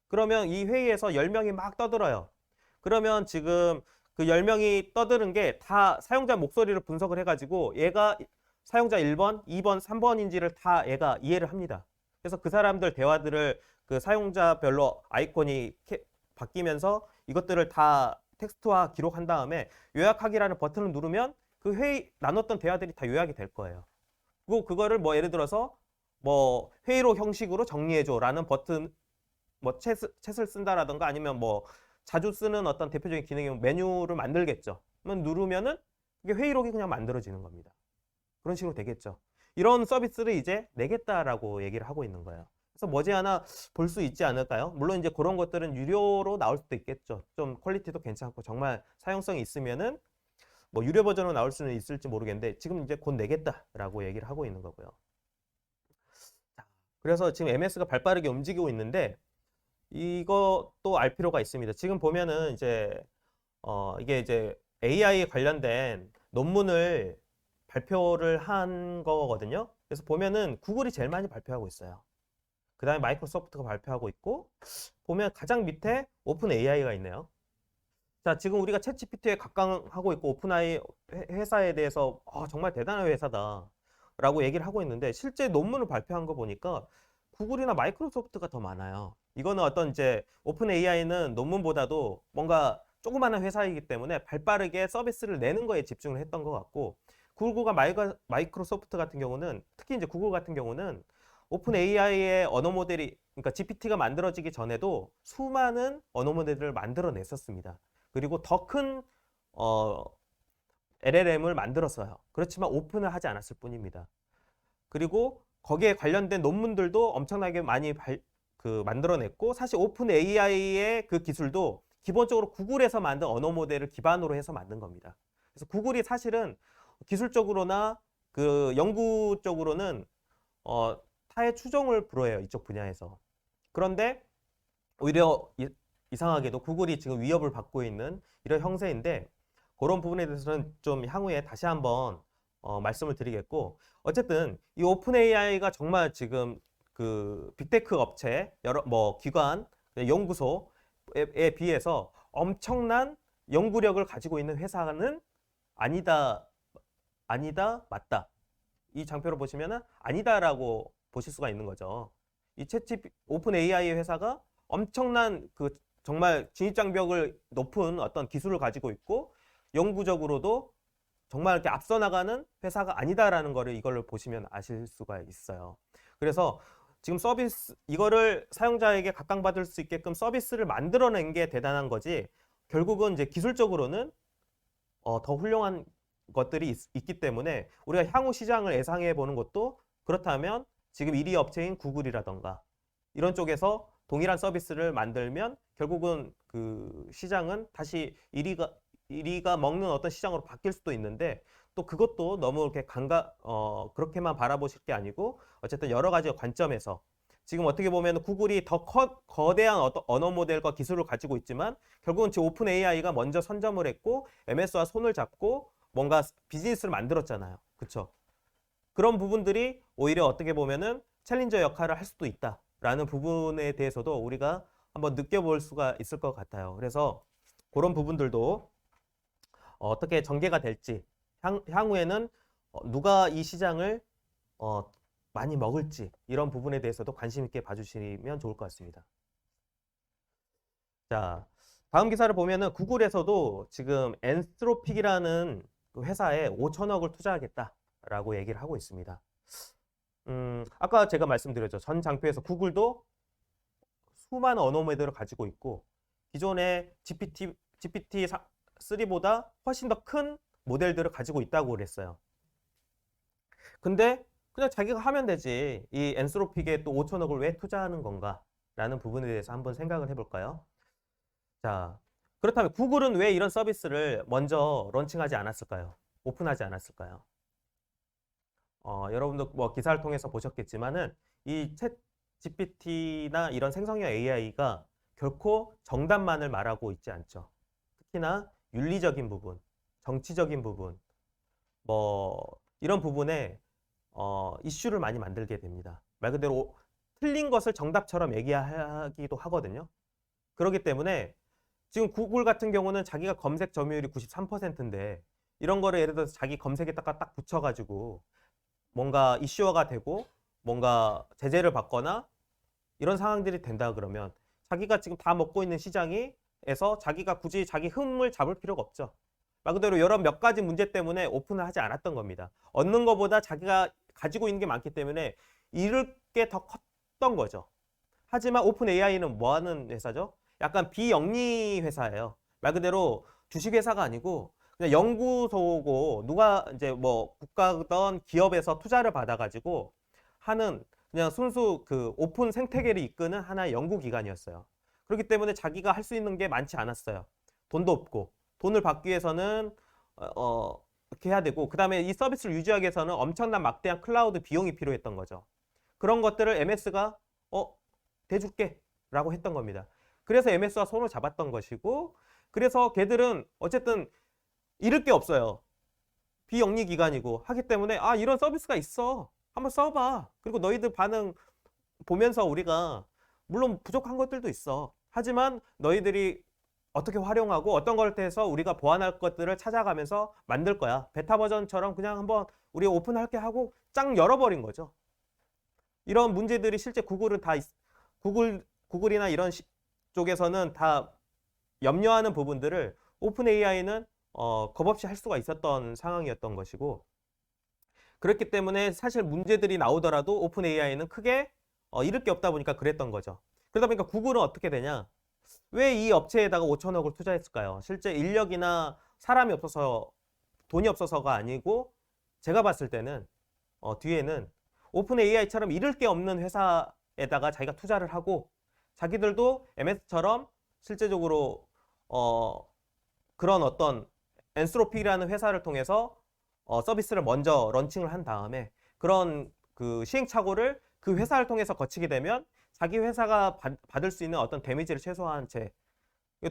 그러면 이 회의에서 10명이 막 떠들어요. 그러면 지금 그 10명이 떠드는 게 다 사용자 목소리를 분석을 해가지고 얘가 사용자 1번, 2번, 3번인지를 다 얘가 이해를 합니다. 그래서 그 사람들 대화들을 그 사용자별로 아이콘이 바뀌면서 이것들을 다 텍스트화 기록한 다음에 요약하기라는 버튼을 누르면 그 회의 나눴던 대화들이 다 요약이 될 거예요. 그리고 그거를 뭐 예를 들어서 뭐 회의록 형식으로 정리해줘라는 버튼, 뭐 챗을 쓴다라던가 아니면 뭐 자주 쓰는 어떤 대표적인 기능이 메뉴를 만들겠죠. 그러면 누르면은 이게 회의록이 그냥 만들어지는 겁니다. 그런 식으로 되겠죠. 이런 서비스를 이제 내겠다라고 얘기를 하고 있는 거예요. 그래서 머지않아 볼 수 있지 않을까요? 물론 이제 그런 것들은 유료로 나올 수도 있겠죠. 좀 퀄리티도 괜찮고 정말 사용성이 있으면은 뭐 유료 버전으로 나올 수는 있을지 모르겠는데 지금 이제 곧 내겠다라고 얘기를 하고 있는 거고요. 자, 그래서 지금 MS가 발빠르게 움직이고 있는데 이것도 알 필요가 있습니다. 지금 보면은 이제 이게 이제 AI 관련된 논문을 발표를 한 거거든요. 그래서 보면은 구글이 제일 많이 발표하고 있어요. 그 다음에 마이크로소프트가 발표하고 있고, 보면 가장 밑에 오픈 AI가 있네요. 자, 지금 우리가 챗 GPT에 각광하고 있고 오픈 AI 회사에 대해서 정말 대단한 회사다 라고 얘기를 하고 있는데, 실제 논문을 발표한 거 보니까 구글이나 마이크로소프트가 더 많아요. 이거는 어떤 이제 오픈 AI는 논문보다도 뭔가 조그마한 회사이기 때문에 발빠르게 서비스를 내는 거에 집중을 했던 것 같고, 구글과 마이크로소프트 같은 경우는, 특히 이제 구글 같은 경우는 오픈 AI의 언어 모델이, 그러니까 GPT가 만들어지기 전에도 수많은 언어 모델들을 만들어냈었습니다. 그리고 더 큰 LLM을 만들었어요. 그렇지만 오픈을 하지 않았을 뿐입니다. 그리고 거기에 관련된 논문들도 엄청나게 많이 만들어냈고, 사실 오픈 AI의 그 기술도 기본적으로 구글에서 만든 언어 모델을 기반으로 해서 만든 겁니다. 그래서 구글이 사실은 기술적으로나 그 연구적으로는 타의 추종을 불허해요. 이쪽 분야에서. 그런데 오히려 이상하게도 구글이 지금 위협을 받고 있는 이런 형세인데, 그런 부분에 대해서는 좀 향후에 다시 한번 말씀을 드리겠고, 어쨌든 이 오픈 AI가 정말 지금 그 빅테크 업체, 여러 뭐 기관, 연구소에 비해서 엄청난 연구력을 가지고 있는 회사는 아니다, 맞다. 이 장표를 보시면은 아니다라고 보실 수가 있는 거죠. 이 오픈 AI 회사가 엄청난 그 정말 진입장벽을 높은 어떤 기술을 가지고 있고, 연구적으로도 정말 이렇게 앞서 나가는 회사가 아니다라는 거를 이걸로 보시면 아실 수가 있어요. 그래서 지금 이거를 사용자에게 각광받을 수 있게끔 서비스를 만들어낸 게 대단한 거지, 결국은 이제 기술적으로는 더 훌륭한 것들이 있기 때문에 우리가 향후 시장을 예상해 보는 것도, 그렇다면 지금 1위 업체인 구글이라던가 이런 쪽에서 동일한 서비스를 만들면 결국은 그 시장은 다시 1위가 먹는 어떤 시장으로 바뀔 수도 있는데, 또 그것도 너무 이렇게 그렇게만 바라보실 게 아니고, 어쨌든 여러 가지 관점에서 지금 어떻게 보면 구글이 더 거대한 어떤 언어 모델과 기술을 가지고 있지만, 결국은 지금 오픈 AI가 먼저 선점을 했고 MS와 손을 잡고 뭔가 비즈니스를 만들었잖아요. 그렇죠? 그런 부분들이 오히려 어떻게 보면은 챌린저 역할을 할 수도 있다라는 부분에 대해서도 우리가 한번 느껴볼 수가 있을 것 같아요. 그래서 그런 부분들도 어떻게 전개가 될지, 향후에는 누가 이 시장을 많이 먹을지, 이런 부분에 대해서도 관심 있게 봐주시면 좋을 것 같습니다. 자, 다음 기사를 보면은 구글에서도 지금 엔스로픽이라는 그 회사에 5천억을 투자하겠다라고 얘기를 하고 있습니다. 아까 제가 말씀드렸죠. 전 장표에서 구글도 수많은 언어 모델을 가지고 있고, 기존의 GPT-3보다 훨씬 더 큰 모델들을 가지고 있다고 그랬어요. 근데 그냥 자기가 하면 되지, 이 엔스로픽에 또 5천억을 왜 투자하는 건가 라는 부분에 대해서 한번 생각을 해볼까요? 자, 그렇다면 구글은 왜 이런 서비스를 먼저 런칭하지 않았을까요? 오픈하지 않았을까요? 여러분도 뭐 기사를 통해서 보셨겠지만은 이 챗 GPT나 이런 생성형 AI가 결코 정답만을 말하고 있지 않죠. 특히나 윤리적인 부분, 정치적인 부분, 뭐 이런 부분에 이슈를 많이 만들게 됩니다. 말 그대로 틀린 것을 정답처럼 얘기하기도 하거든요. 그렇기 때문에 지금 구글 같은 경우는 자기가 검색 점유율이 93%인데 이런 거를 예를 들어서 자기 검색에다가 딱 붙여가지고 뭔가 이슈화가 되고 뭔가 제재를 받거나 이런 상황들이 된다 그러면, 자기가 지금 다 먹고 있는 시장에서 자기가 굳이 자기 흠을 잡을 필요가 없죠. 말 그대로 여러 몇 가지 문제 때문에 오픈을 하지 않았던 겁니다. 얻는 것보다 자기가 가지고 있는 게 많기 때문에 이럴 게 더 컸던 거죠. 하지만 오픈 AI는 뭐 하는 회사죠? 약간 비영리 회사예요. 말 그대로 주식회사가 아니고 그냥 연구소고 누가 이제 뭐 국가든 기업에서 투자를 받아가지고 하는 그냥 순수 그 오픈 생태계를 이끄는 하나의 연구기관이었어요. 그렇기 때문에 자기가 할 수 있는 게 많지 않았어요. 돈도 없고 돈을 받기 위해서는 이렇게 해야 되고 그 다음에 이 서비스를 유지하기 위해서는 엄청난 막대한 클라우드 비용이 필요했던 거죠. 그런 것들을 MS가 대줄게 라고 했던 겁니다. 그래서 MS와 손을 잡았던 것이고 그래서 걔들은 어쨌든 잃을 게 없어요. 비영리 기관이고 하기 때문에 이런 서비스가 있어. 한번 써봐. 그리고 너희들 반응 보면서 우리가 물론 부족한 것들도 있어. 하지만 너희들이 어떻게 활용하고 어떤 걸 해서 우리가 보완할 것들을 찾아가면서 만들 거야. 베타 버전처럼 그냥 한번 우리 오픈할게 하고 짱 열어버린 거죠. 이런 문제들이 실제 구글은 다 구글이나 이런 쪽에서는 다 염려하는 부분들을 오픈 AI는 겁없이 할 수가 있었던 상황이었던 것이고 그렇기 때문에 사실 문제들이 나오더라도 오픈 AI는 크게 잃을 게 없다 보니까 그랬던 거죠. 그러다 보니까 구글은 어떻게 되냐? 왜 이 업체에다가 5천억을 투자했을까요? 실제 인력이나 사람이 없어서 돈이 없어서가 아니고 제가 봤을 때는 뒤에는 오픈 AI처럼 잃을 게 없는 회사에다가 자기가 투자를 하고 자기들도 MS처럼 실제적으로 그런 어떤 엔스로피라는 회사를 통해서 서비스를 먼저 런칭을 한 다음에 그런 그 시행착오를 그 회사를 통해서 거치게 되면 자기 회사가 받을 수 있는 어떤 데미지를 최소화한 채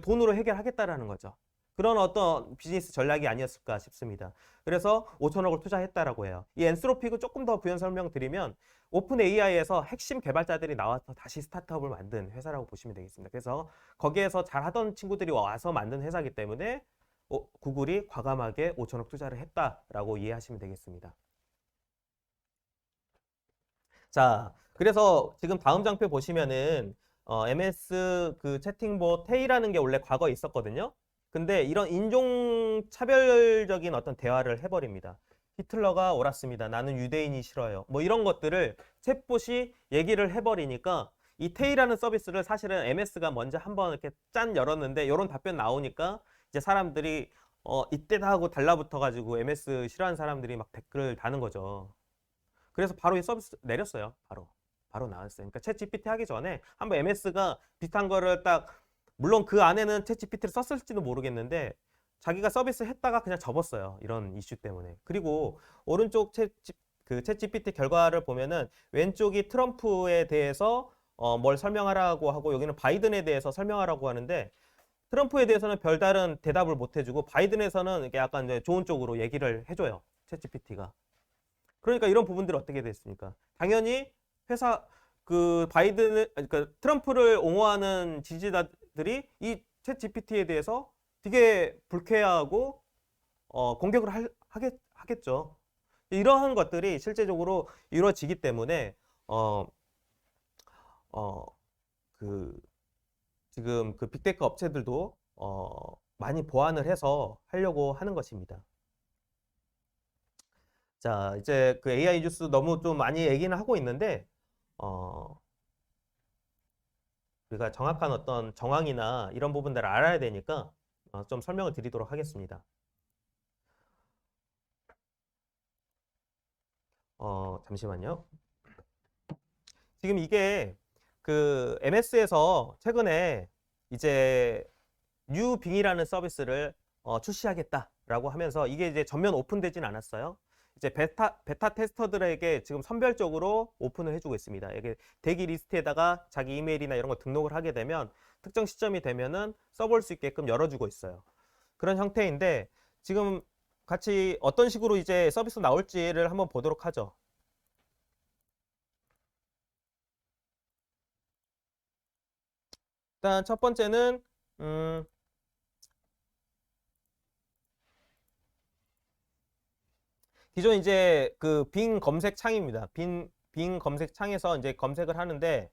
돈으로 해결하겠다라는 거죠. 그런 어떤 비즈니스 전략이 아니었을까 싶습니다. 그래서 5천억을 투자했다라고 해요. 이 엔스로픽을 조금 더 부연 설명드리면 오픈 AI에서 핵심 개발자들이 나와서 다시 스타트업을 만든 회사라고 보시면 되겠습니다. 그래서 거기에서 잘하던 친구들이 와서 만든 회사이기 때문에 구글이 과감하게 5천억 투자를 했다라고 이해하시면 되겠습니다. 자, 그래서 지금 다음 장표 보시면은 MS 그 채팅봇 테이라는 게 원래 과거에 있었거든요. 근데 이런 인종차별적인 어떤 대화를 해버립니다. 히틀러가 옳았습니다. 나는 유대인이 싫어요. 뭐 이런 것들을 챗봇이 얘기를 해버리니까 이 테이라는 서비스를 사실은 MS가 먼저 한번 이렇게 짠 열었는데 이런 답변 나오니까 이제 사람들이 이때다 하고 달라붙어가지고 MS 싫어하는 사람들이 막 댓글을 다는 거죠. 그래서 바로 이 서비스 내렸어요. 바로 나왔어요. 그러니까 챗 GPT 하기 전에 한번 MS가 비슷한 거를 딱 물론 그 안에는 챗 GPT를 썼을지도 모르겠는데 자기가 서비스 했다가 그냥 접었어요. 이런 이슈 때문에. 그리고 오른쪽 챗 GPT 결과를 보면은 왼쪽이 트럼프에 대해서 뭘 설명하라고 하고 여기는 바이든에 대해서 설명하라고 하는데 트럼프에 대해서는 별다른 대답을 못 해주고 바이든에서는 이게 약간 이제 좋은 쪽으로 얘기를 해줘요. 챗 GPT가. 그러니까 이런 부분들이 어떻게 됐습니까? 당연히 회사 그 그러니까 트럼프를 옹호하는 지지자들이 이 챗 GPT에 대해서 되게 불쾌하고 공격을 하겠죠. 이러한 것들이 실제적으로 이루어지기 때문에 그 지금 그 빅테크 업체들도 많이 보완을 해서 하려고 하는 것입니다. 자, 이제 그 AI 뉴스 너무 좀 많이 얘기는 하고 있는데 우리가 정확한 어떤 정황이나 이런 부분들을 알아야 되니까 좀 설명을 드리도록 하겠습니다. 잠시만요. 지금 이게 그 MS에서 최근에 이제 뉴빙이라는 서비스를 출시하겠다라고 하면서 이게 이제 전면 오픈되진 않았어요. 이제 베타 테스터들에게 지금 선별적으로 오픈을 해주고 있습니다. 이게 대기 리스트에다가 자기 이메일이나 이런 거 등록을 하게 되면 특정 시점이 되면은 써볼 수 있게끔 열어주고 있어요. 그런 형태인데 지금 같이 어떤 식으로 이제 서비스 나올지를 한번 보도록 하죠. 일단 첫 번째는 기존 이제 그 빙 검색 창입니다. 빙 검색 창에서 이제 검색을 하는데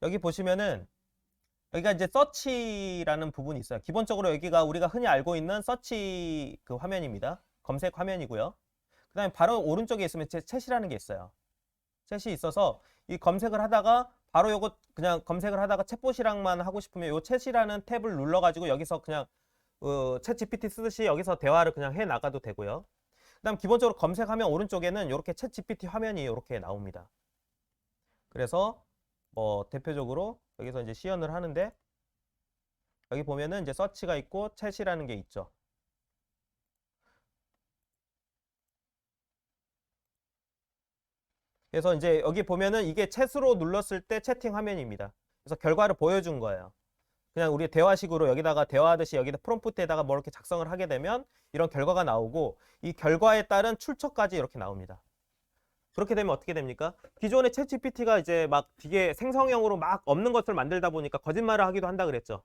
여기 보시면은 여기가 이제 서치라는 부분이 있어요. 기본적으로 여기가 우리가 흔히 알고 있는 서치 그 화면입니다. 검색 화면이고요. 그 다음에 바로 오른쪽에 있으면 챗이라는 게 있어요. 챗이 있어서 이 검색을 하다가 바로 요거 그냥 검색을 하다가 챗봇이랑만 하고 싶으면 요 챗이라는 탭을 눌러가지고 여기서 그냥 챗 GPT 쓰듯이 여기서 대화를 그냥 해 나가도 되고요. 그다음 기본적으로 검색하면 오른쪽에는 이렇게 챗 GPT 화면이 이렇게 나옵니다. 그래서 뭐 대표적으로 여기서 이제 시연을 하는데 여기 보면은 이제 서치가 있고 챗이라는 게 있죠. 그래서 이제 여기 보면은 이게 챗으로 눌렀을 때 채팅 화면입니다. 그래서 결과를 보여준 거예요. 그냥 우리 대화식으로 여기다가 대화하듯이 여기다 프롬프트에다가 뭐 이렇게 작성을 하게 되면 이런 결과가 나오고 이 결과에 따른 출처까지 이렇게 나옵니다. 그렇게 되면 어떻게 됩니까? 기존의 챗 GPT가 이제 막 되게 생성형으로 막 없는 것을 만들다 보니까 거짓말을 하기도 한다 그랬죠.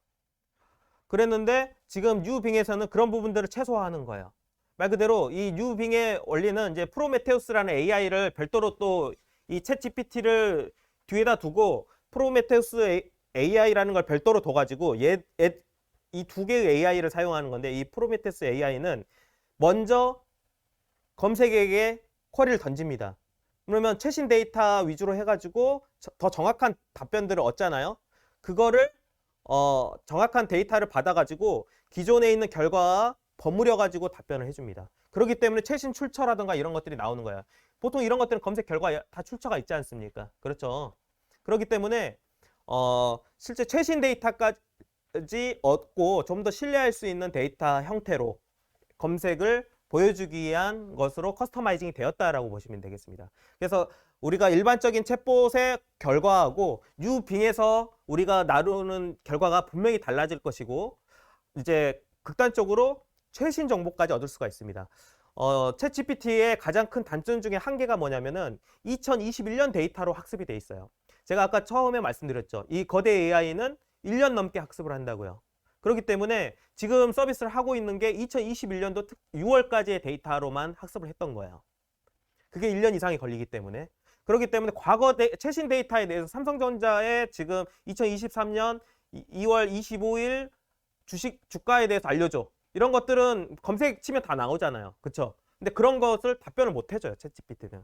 그랬는데 지금 뉴빙에서는 그런 부분들을 최소화하는 거예요. 말 그대로 이 뉴빙의 원리는 이제 프로메테우스라는 AI를 별도로 또 이 챗 GPT를 뒤에다 두고 프로메테우스 AI라는 걸 별도로 둬가지고 이 두 개의 AI를 사용하는 건데 이 프로메테우스 AI는 먼저 검색에게 쿼리를 던집니다. 그러면 최신 데이터 위주로 해가지고 더 정확한 답변들을 얻잖아요. 그거를 정확한 데이터를 받아가지고 기존에 있는 결과와 버무려가지고 답변을 해줍니다. 그렇기 때문에 최신 출처라든가 이런 것들이 나오는 거야. 보통 이런 것들은 검색 결과에 다 출처가 있지 않습니까? 그렇죠. 그렇기 때문에 실제 최신 데이터까지 얻고 좀 더 신뢰할 수 있는 데이터 형태로 검색을 보여주기 위한 것으로 커스터마이징이 되었다라고 보시면 되겠습니다. 그래서 우리가 일반적인 챗봇의 결과하고 뉴빙에서 우리가 나누는 결과가 분명히 달라질 것이고 이제 극단적으로 최신 정보까지 얻을 수가 있습니다. 챗 GPT의 가장 큰 단점 중에 한 개가 뭐냐면은 2021년 데이터로 학습이 돼 있어요. 제가 아까 처음에 말씀드렸죠. 이 거대 AI는 1년 넘게 학습을 한다고요. 그렇기 때문에 지금 서비스를 하고 있는 게 2021년도 6월까지의 데이터로만 학습을 했던 거예요. 그게 1년 이상이 걸리기 때문에. 그렇기 때문에 과거 최신 데이터에 대해서 삼성전자의 지금 2023년 2월 25일 주가에 대해서 알려줘. 이런 것들은 검색 치면 다 나오잖아요. 그쵸? 근데 그런 것을 답변을 못 해줘요. 챗GPT는.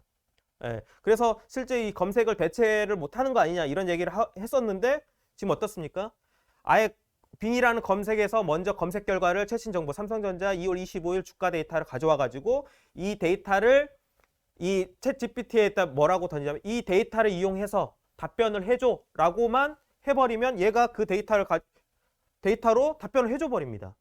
예, 그래서 실제 이 검색을 대체를 못하는 거 아니냐 이런 얘기를 했었는데 지금 어떻습니까? 아예 빙이라는 검색에서 먼저 검색 결과를 최신 정보 삼성전자 2월 25일 주가 데이터를 가져와 가지고 이 데이터를 이 챗 GPT에다 뭐라고 던지냐면 이 데이터를 이용해서 답변을 해줘 라고만 해버리면 얘가 그 데이터로 답변을 해줘 버립니다.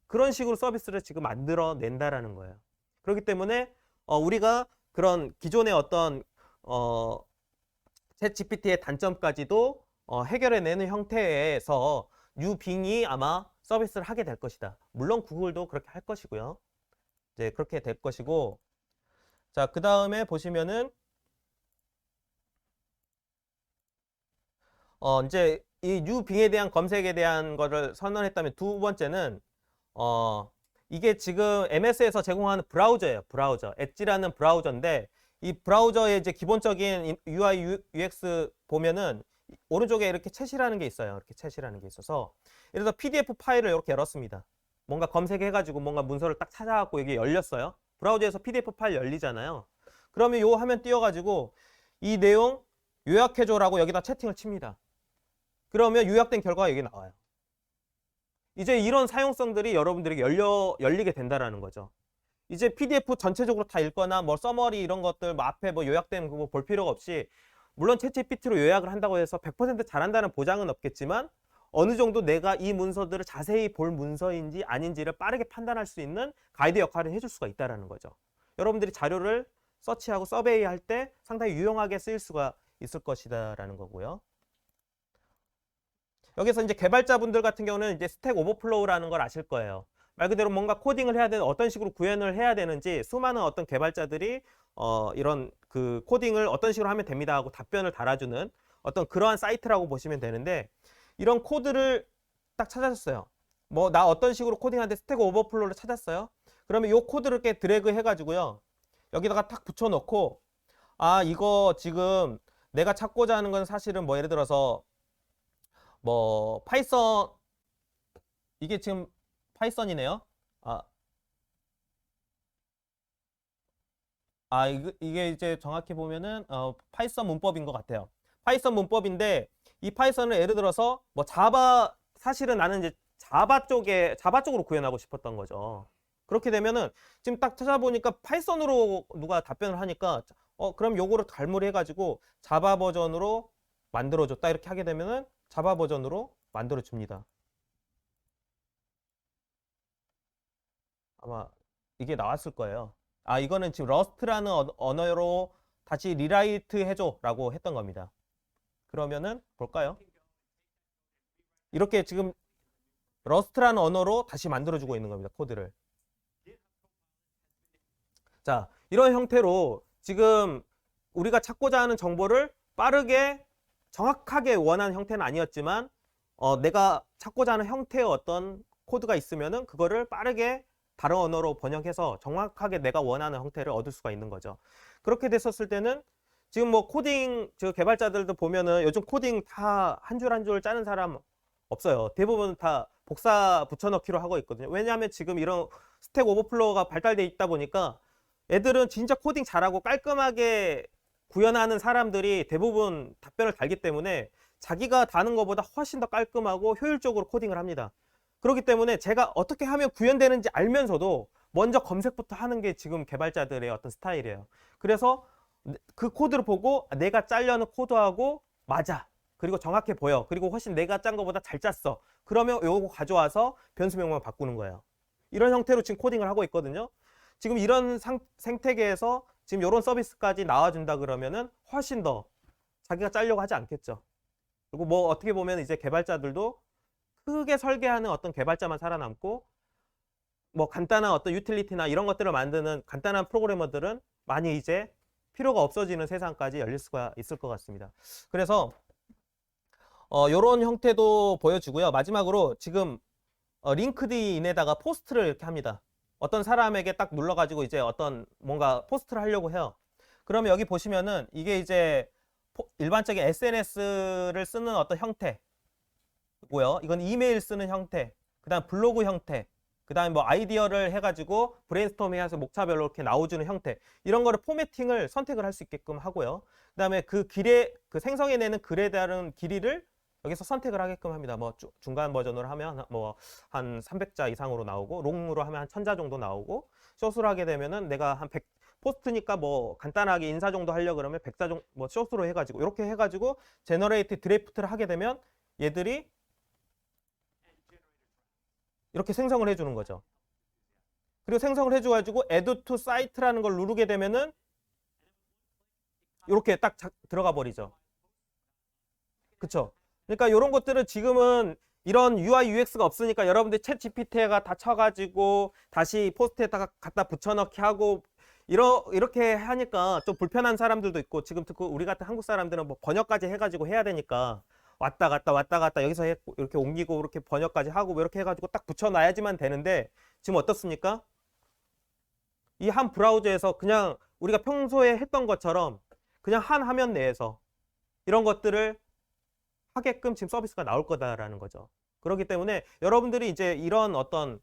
그런 식으로 서비스를 지금 만들어낸다라는 거예요. 그렇기 때문에 우리가 그런 기존의 어떤 챗 GPT의 단점까지도 해결해내는 형태에서 뉴빙이 아마 서비스를 하게 될 것이다. 물론 구글도 그렇게 할 것이고요. 이제 그렇게 될 것이고, 자, 그 다음에 보시면은 이제 이 뉴빙에 대한 검색에 대한 거를 선언했다면 두 번째는 이게 지금 MS에서 제공하는 브라우저예요. 브라우저. 엣지라는 브라우저인데 이 브라우저의 이제 기본적인 UI, UX 보면은 오른쪽에 이렇게 챗이라는 게 있어요. 이렇게 챗이라는 게 있어서 예를 들어서 PDF 파일을 이렇게 열었습니다. 뭔가 검색해가지고 뭔가 문서를 딱 찾아갖고 이게 열렸어요. 브라우저에서 PDF 파일 열리잖아요. 그러면 요 화면 띄워가지고 이 내용 요약해줘라고 여기다 채팅을 칩니다. 그러면 요약된 결과가 여기 나와요. 이제 이런 사용성들이 여러분들에게 열리게 된다라는 거죠. 이제 PDF 전체적으로 다 읽거나 뭐 서머리 이런 것들 뭐 앞에 뭐 요약된 거 볼 필요가 없이 물론 챗GPT로 요약을 한다고 해서 100% 잘한다는 보장은 없겠지만 어느 정도 내가 이 문서들을 자세히 볼 문서인지 아닌지를 빠르게 판단할 수 있는 가이드 역할을 해줄 수가 있다라는 거죠. 여러분들이 자료를 서치하고 서베이 할 때 상당히 유용하게 쓰일 수가 있을 것이다라는 거고요. 여기서 이제 개발자분들 같은 경우는 이제 스택 오버플로우라는 걸 아실 거예요. 말 그대로 뭔가 코딩을 해야 되는 어떤 식으로 구현을 해야 되는지 수많은 어떤 개발자들이 이런 그 코딩을 어떤 식으로 하면 됩니다 하고 답변을 달아주는 어떤 그러한 사이트라고 보시면 되는데 이런 코드를 딱 찾았어요. 뭐 나 어떤 식으로 코딩하는데 스택 오버플로우를 찾았어요. 그러면 이 코드를 이렇게 드래그 해가지고요. 여기다가 탁 붙여놓고 아 이거 지금 내가 찾고자 하는 건 사실은 뭐 예를 들어서 뭐 파이썬 이게 지금 파이썬이네요. 아, 이게 이제 정확히 보면은 파이썬 문법인 것 같아요. 파이썬 문법인데 이 파이썬을 예를 들어서 뭐 자바 사실은 나는 이제 자바 쪽으로 구현하고 싶었던 거죠. 그렇게 되면은 지금 딱 찾아보니까 파이썬으로 누가 답변을 하니까 그럼 요거를 갈무리 해가지고 자바 버전으로 만들어줬다 이렇게 하게 되면은 자바 버전으로 만들어줍니다. 아마 이게 나왔을 거예요. 이거는 지금 러스트라는 언어로 다시 리라이트 해줘라고 했던 겁니다. 그러면은 볼까요? 이렇게 지금 러스트라는 언어로 다시 만들어주고 있는 겁니다. 코드를. 자, 이런 형태로 지금 우리가 찾고자 하는 정보를 빠르게 정확하게 원하는 형태는 아니었지만 내가 찾고자 하는 형태의 어떤 코드가 있으면은 그거를 빠르게 다른 언어로 번역해서 정확하게 내가 원하는 형태를 얻을 수가 있는 거죠. 그렇게 됐었을 때는 지금 뭐 코딩 저 개발자들도 보면은 요즘 코딩 다 한 줄 한 줄 짜는 사람 없어요. 대부분 다 복사 붙여넣기로 하고 있거든요. 왜냐하면 지금 이런 스택 오버플로우가 발달돼 있다 보니까 애들은 진짜 코딩 잘하고 깔끔하게 구현하는 사람들이 대부분 답변을 달기 때문에 자기가 다는 것보다 훨씬 더 깔끔하고 효율적으로 코딩을 합니다. 그렇기 때문에 제가 어떻게 하면 구현되는지 알면서도 먼저 검색부터 하는 게 지금 개발자들의 어떤 스타일이에요. 그래서 그 코드를 보고 내가 짜려는 코드하고 맞아. 그리고 정확해 보여. 그리고 훨씬 내가 짠 것보다 잘 짰어. 그러면 요거 가져와서 변수 명만 바꾸는 거예요. 이런 형태로 지금 코딩을 하고 있거든요. 지금 이런 생태계에서 지금 이런 서비스까지 나와준다 그러면은 훨씬 더 자기가 짜려고 하지 않겠죠. 그리고 뭐 어떻게 보면 이제 개발자들도 크게 설계하는 어떤 개발자만 살아남고 뭐 간단한 어떤 유틸리티나 이런 것들을 만드는 간단한 프로그래머들은 많이 이제 필요가 없어지는 세상까지 열릴 수가 있을 것 같습니다. 그래서 이런 형태도 보여주고요. 마지막으로 지금 링크드인에다가 포스트를 이렇게 합니다. 어떤 사람에게 딱 눌러가지고 이제 어떤 뭔가 포스트를 하려고 해요. 그러면 여기 보시면은 이게 이제 일반적인 SNS를 쓰는 어떤 형태고요. 이건 이메일 쓰는 형태, 그 다음 블로그 형태, 그 다음에 뭐 아이디어를 해가지고 브레인스토밍 해서 목차별로 이렇게 나와주는 형태, 이런 거를 포매팅을 선택을 할 수 있게끔 하고요. 그 다음에 그 길에, 그 생성해내는 글에 따른 길이를 여기서 선택을 하게끔 합니다. 뭐 중간 버전으로 하면 뭐 한 300자 이상으로 나오고, 롱으로 하면 한 1000자 정도 나오고, 숏으로 하게 되면은 내가 한 100, 포스트니까 뭐 간단하게 인사 정도 하려 그러면 100자 정도 뭐 숏으로 해가지고 이렇게 해가지고 제너레이트 드래프트를 하게 되면 얘들이 이렇게 생성을 해주는 거죠. 그리고 생성을 해줘가지고 add to site라는 걸 누르게 되면은 이렇게 딱 들어가 버리죠. 그쵸? 그러니까 이런 것들은 지금은 이런 UI, UX가 없으니까 여러분들 챗 GPT가 다 쳐가지고 다시 포스트에다가 갖다 붙여넣기 하고 이렇게 하니까 좀 불편한 사람들도 있고, 지금 듣고 우리 같은 한국 사람들은 뭐 번역까지 해가지고 해야 되니까 왔다 갔다 왔다 갔다 여기서 이렇게 옮기고 이렇게 번역까지 하고 뭐 이렇게 해가지고 딱 붙여놔야지만 되는데, 지금 어떻습니까? 이 한 브라우저에서 그냥 우리가 평소에 했던 것처럼 그냥 한 화면 내에서 이런 것들을 하게끔 지금 서비스가 나올 거다라는 거죠. 그렇기 때문에 여러분들이 이제 이런 어떤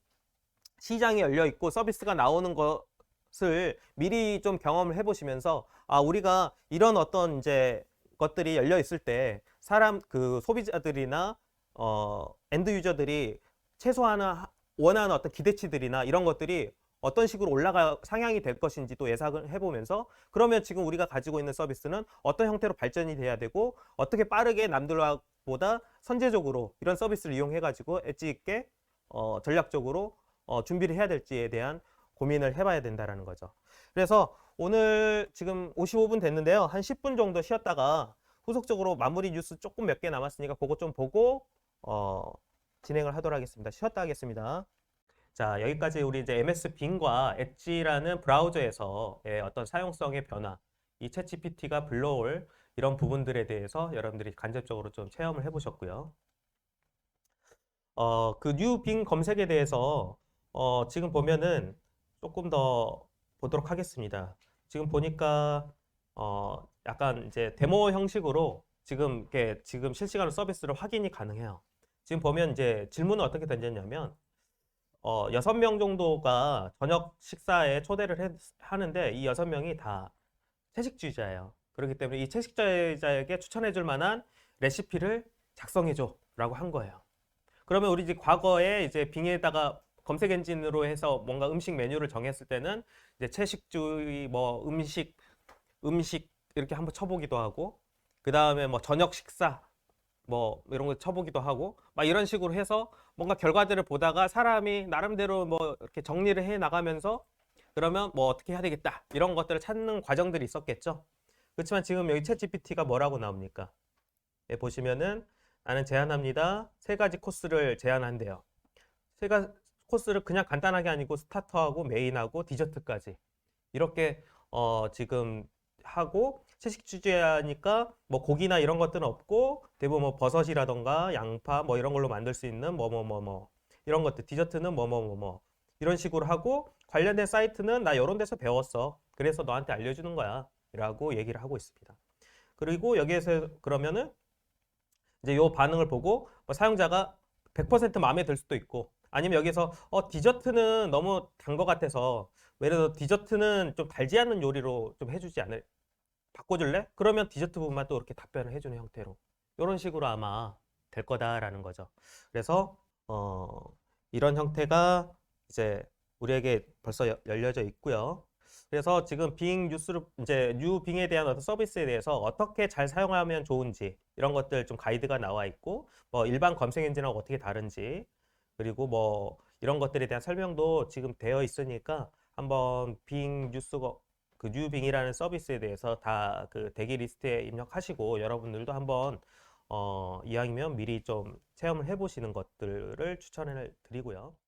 시장이 열려 있고 서비스가 나오는 것을 미리 좀 경험을 해보시면서, 우리가 이런 어떤 이제 것들이 열려 있을 때 사람 그 소비자들이나 엔드 유저들이 최소한 원하는 어떤 기대치들이나 이런 것들이 어떤 식으로 상향이 될 것인지 또 예상을 해보면서, 그러면 지금 우리가 가지고 있는 서비스는 어떤 형태로 발전이 돼야 되고 어떻게 빠르게 남들보다 선제적으로 이런 서비스를 이용해가지고 엣지 있게 전략적으로 준비를 해야 될지에 대한 고민을 해봐야 된다는 거죠. 그래서 오늘 지금 55분 됐는데요. 한 10분 정도 쉬었다가 후속적으로 마무리 뉴스 조금 몇 개 남았으니까 그거 좀 보고 진행을 하도록 하겠습니다. 쉬었다 하겠습니다. 자, 여기까지 우리 이제 MS 빙과 엣지라는 브라우저에서의 어떤 사용성의 변화, 이 챗GPT가 불러올 이런 부분들에 대해서 여러분들이 간접적으로 좀 체험을 해보셨고요. 그 뉴 빙 검색에 대해서 지금 보면은 조금 더 보도록 하겠습니다. 지금 보니까 약간 이제 데모 형식으로 지금 실시간으로 서비스를 확인이 가능해요. 지금 보면 이제 질문은 어떻게 던졌냐면 여섯 명 정도가 저녁 식사에 하는데 이 여섯 명이 다 채식주의자예요. 그렇기 때문에 이 채식주의자에게 추천해 줄 만한 레시피를 작성해 줘라고 한 거예요. 그러면 우리 이제 과거에 이제 빙에다가 검색 엔진으로 해서 뭔가 음식 메뉴를 정했을 때는 이제 채식주의 뭐 음식 이렇게 한번 쳐보기도 하고 그 다음에 뭐 저녁 식사 뭐 이런 거 쳐보기도 하고 막 이런 식으로 해서 뭔가 결과들을 보다가 사람이 나름대로 뭐 이렇게 정리를 해 나가면서 그러면 뭐 어떻게 해야 되겠다 이런 것들을 찾는 과정들이 있었겠죠. 그렇지만 지금 여기 챗GPT가 뭐라고 나옵니까? 예, 보시면은 나는 제안합니다. 세 가지 코스를 제안한대요. 세 가지 코스를 그냥 간단하게 아니고 스타터하고 메인하고 디저트까지 이렇게 지금 하고 채식 주제하니까 뭐 고기나 이런 것들은 없고 대부분 뭐 버섯이라던가 양파 뭐 이런 걸로 만들 수 있는 뭐 이런 것들 디저트는 뭐 이런 식으로 하고 관련된 사이트는 나 이런 데서 배웠어. 그래서 너한테 알려주는 거야. 라고 얘기를 하고 있습니다. 그리고 여기에서 그러면은 이제 요 반응을 보고 뭐 사용자가 100% 마음에 들 수도 있고 아니면 여기서 디저트는 너무 단 것 같아서 예를 들어 디저트는 좀 달지 않는 요리로 좀 해주지 않을 바꿔줄래? 그러면 디저트 부분만 또 이렇게 답변을 해주는 형태로 이런 식으로 아마 될 거다라는 거죠. 그래서 이런 형태가 이제 우리에게 벌써 열려져 있고요. 그래서 지금 빙 뉴스를 이제 뉴빙에 대한 어떤 서비스에 대해서 어떻게 잘 사용하면 좋은지 이런 것들 좀 가이드가 나와 있고 뭐 일반 검색 엔진하고 어떻게 다른지 그리고 뭐 이런 것들에 대한 설명도 지금 되어 있으니까 한번 빙 뉴스 그 뉴빙이라는 서비스에 대해서 다 그 대기 리스트에 입력하시고 여러분들도 한번 이왕이면 미리 좀 체험을 해보시는 것들을 추천을 드리고요.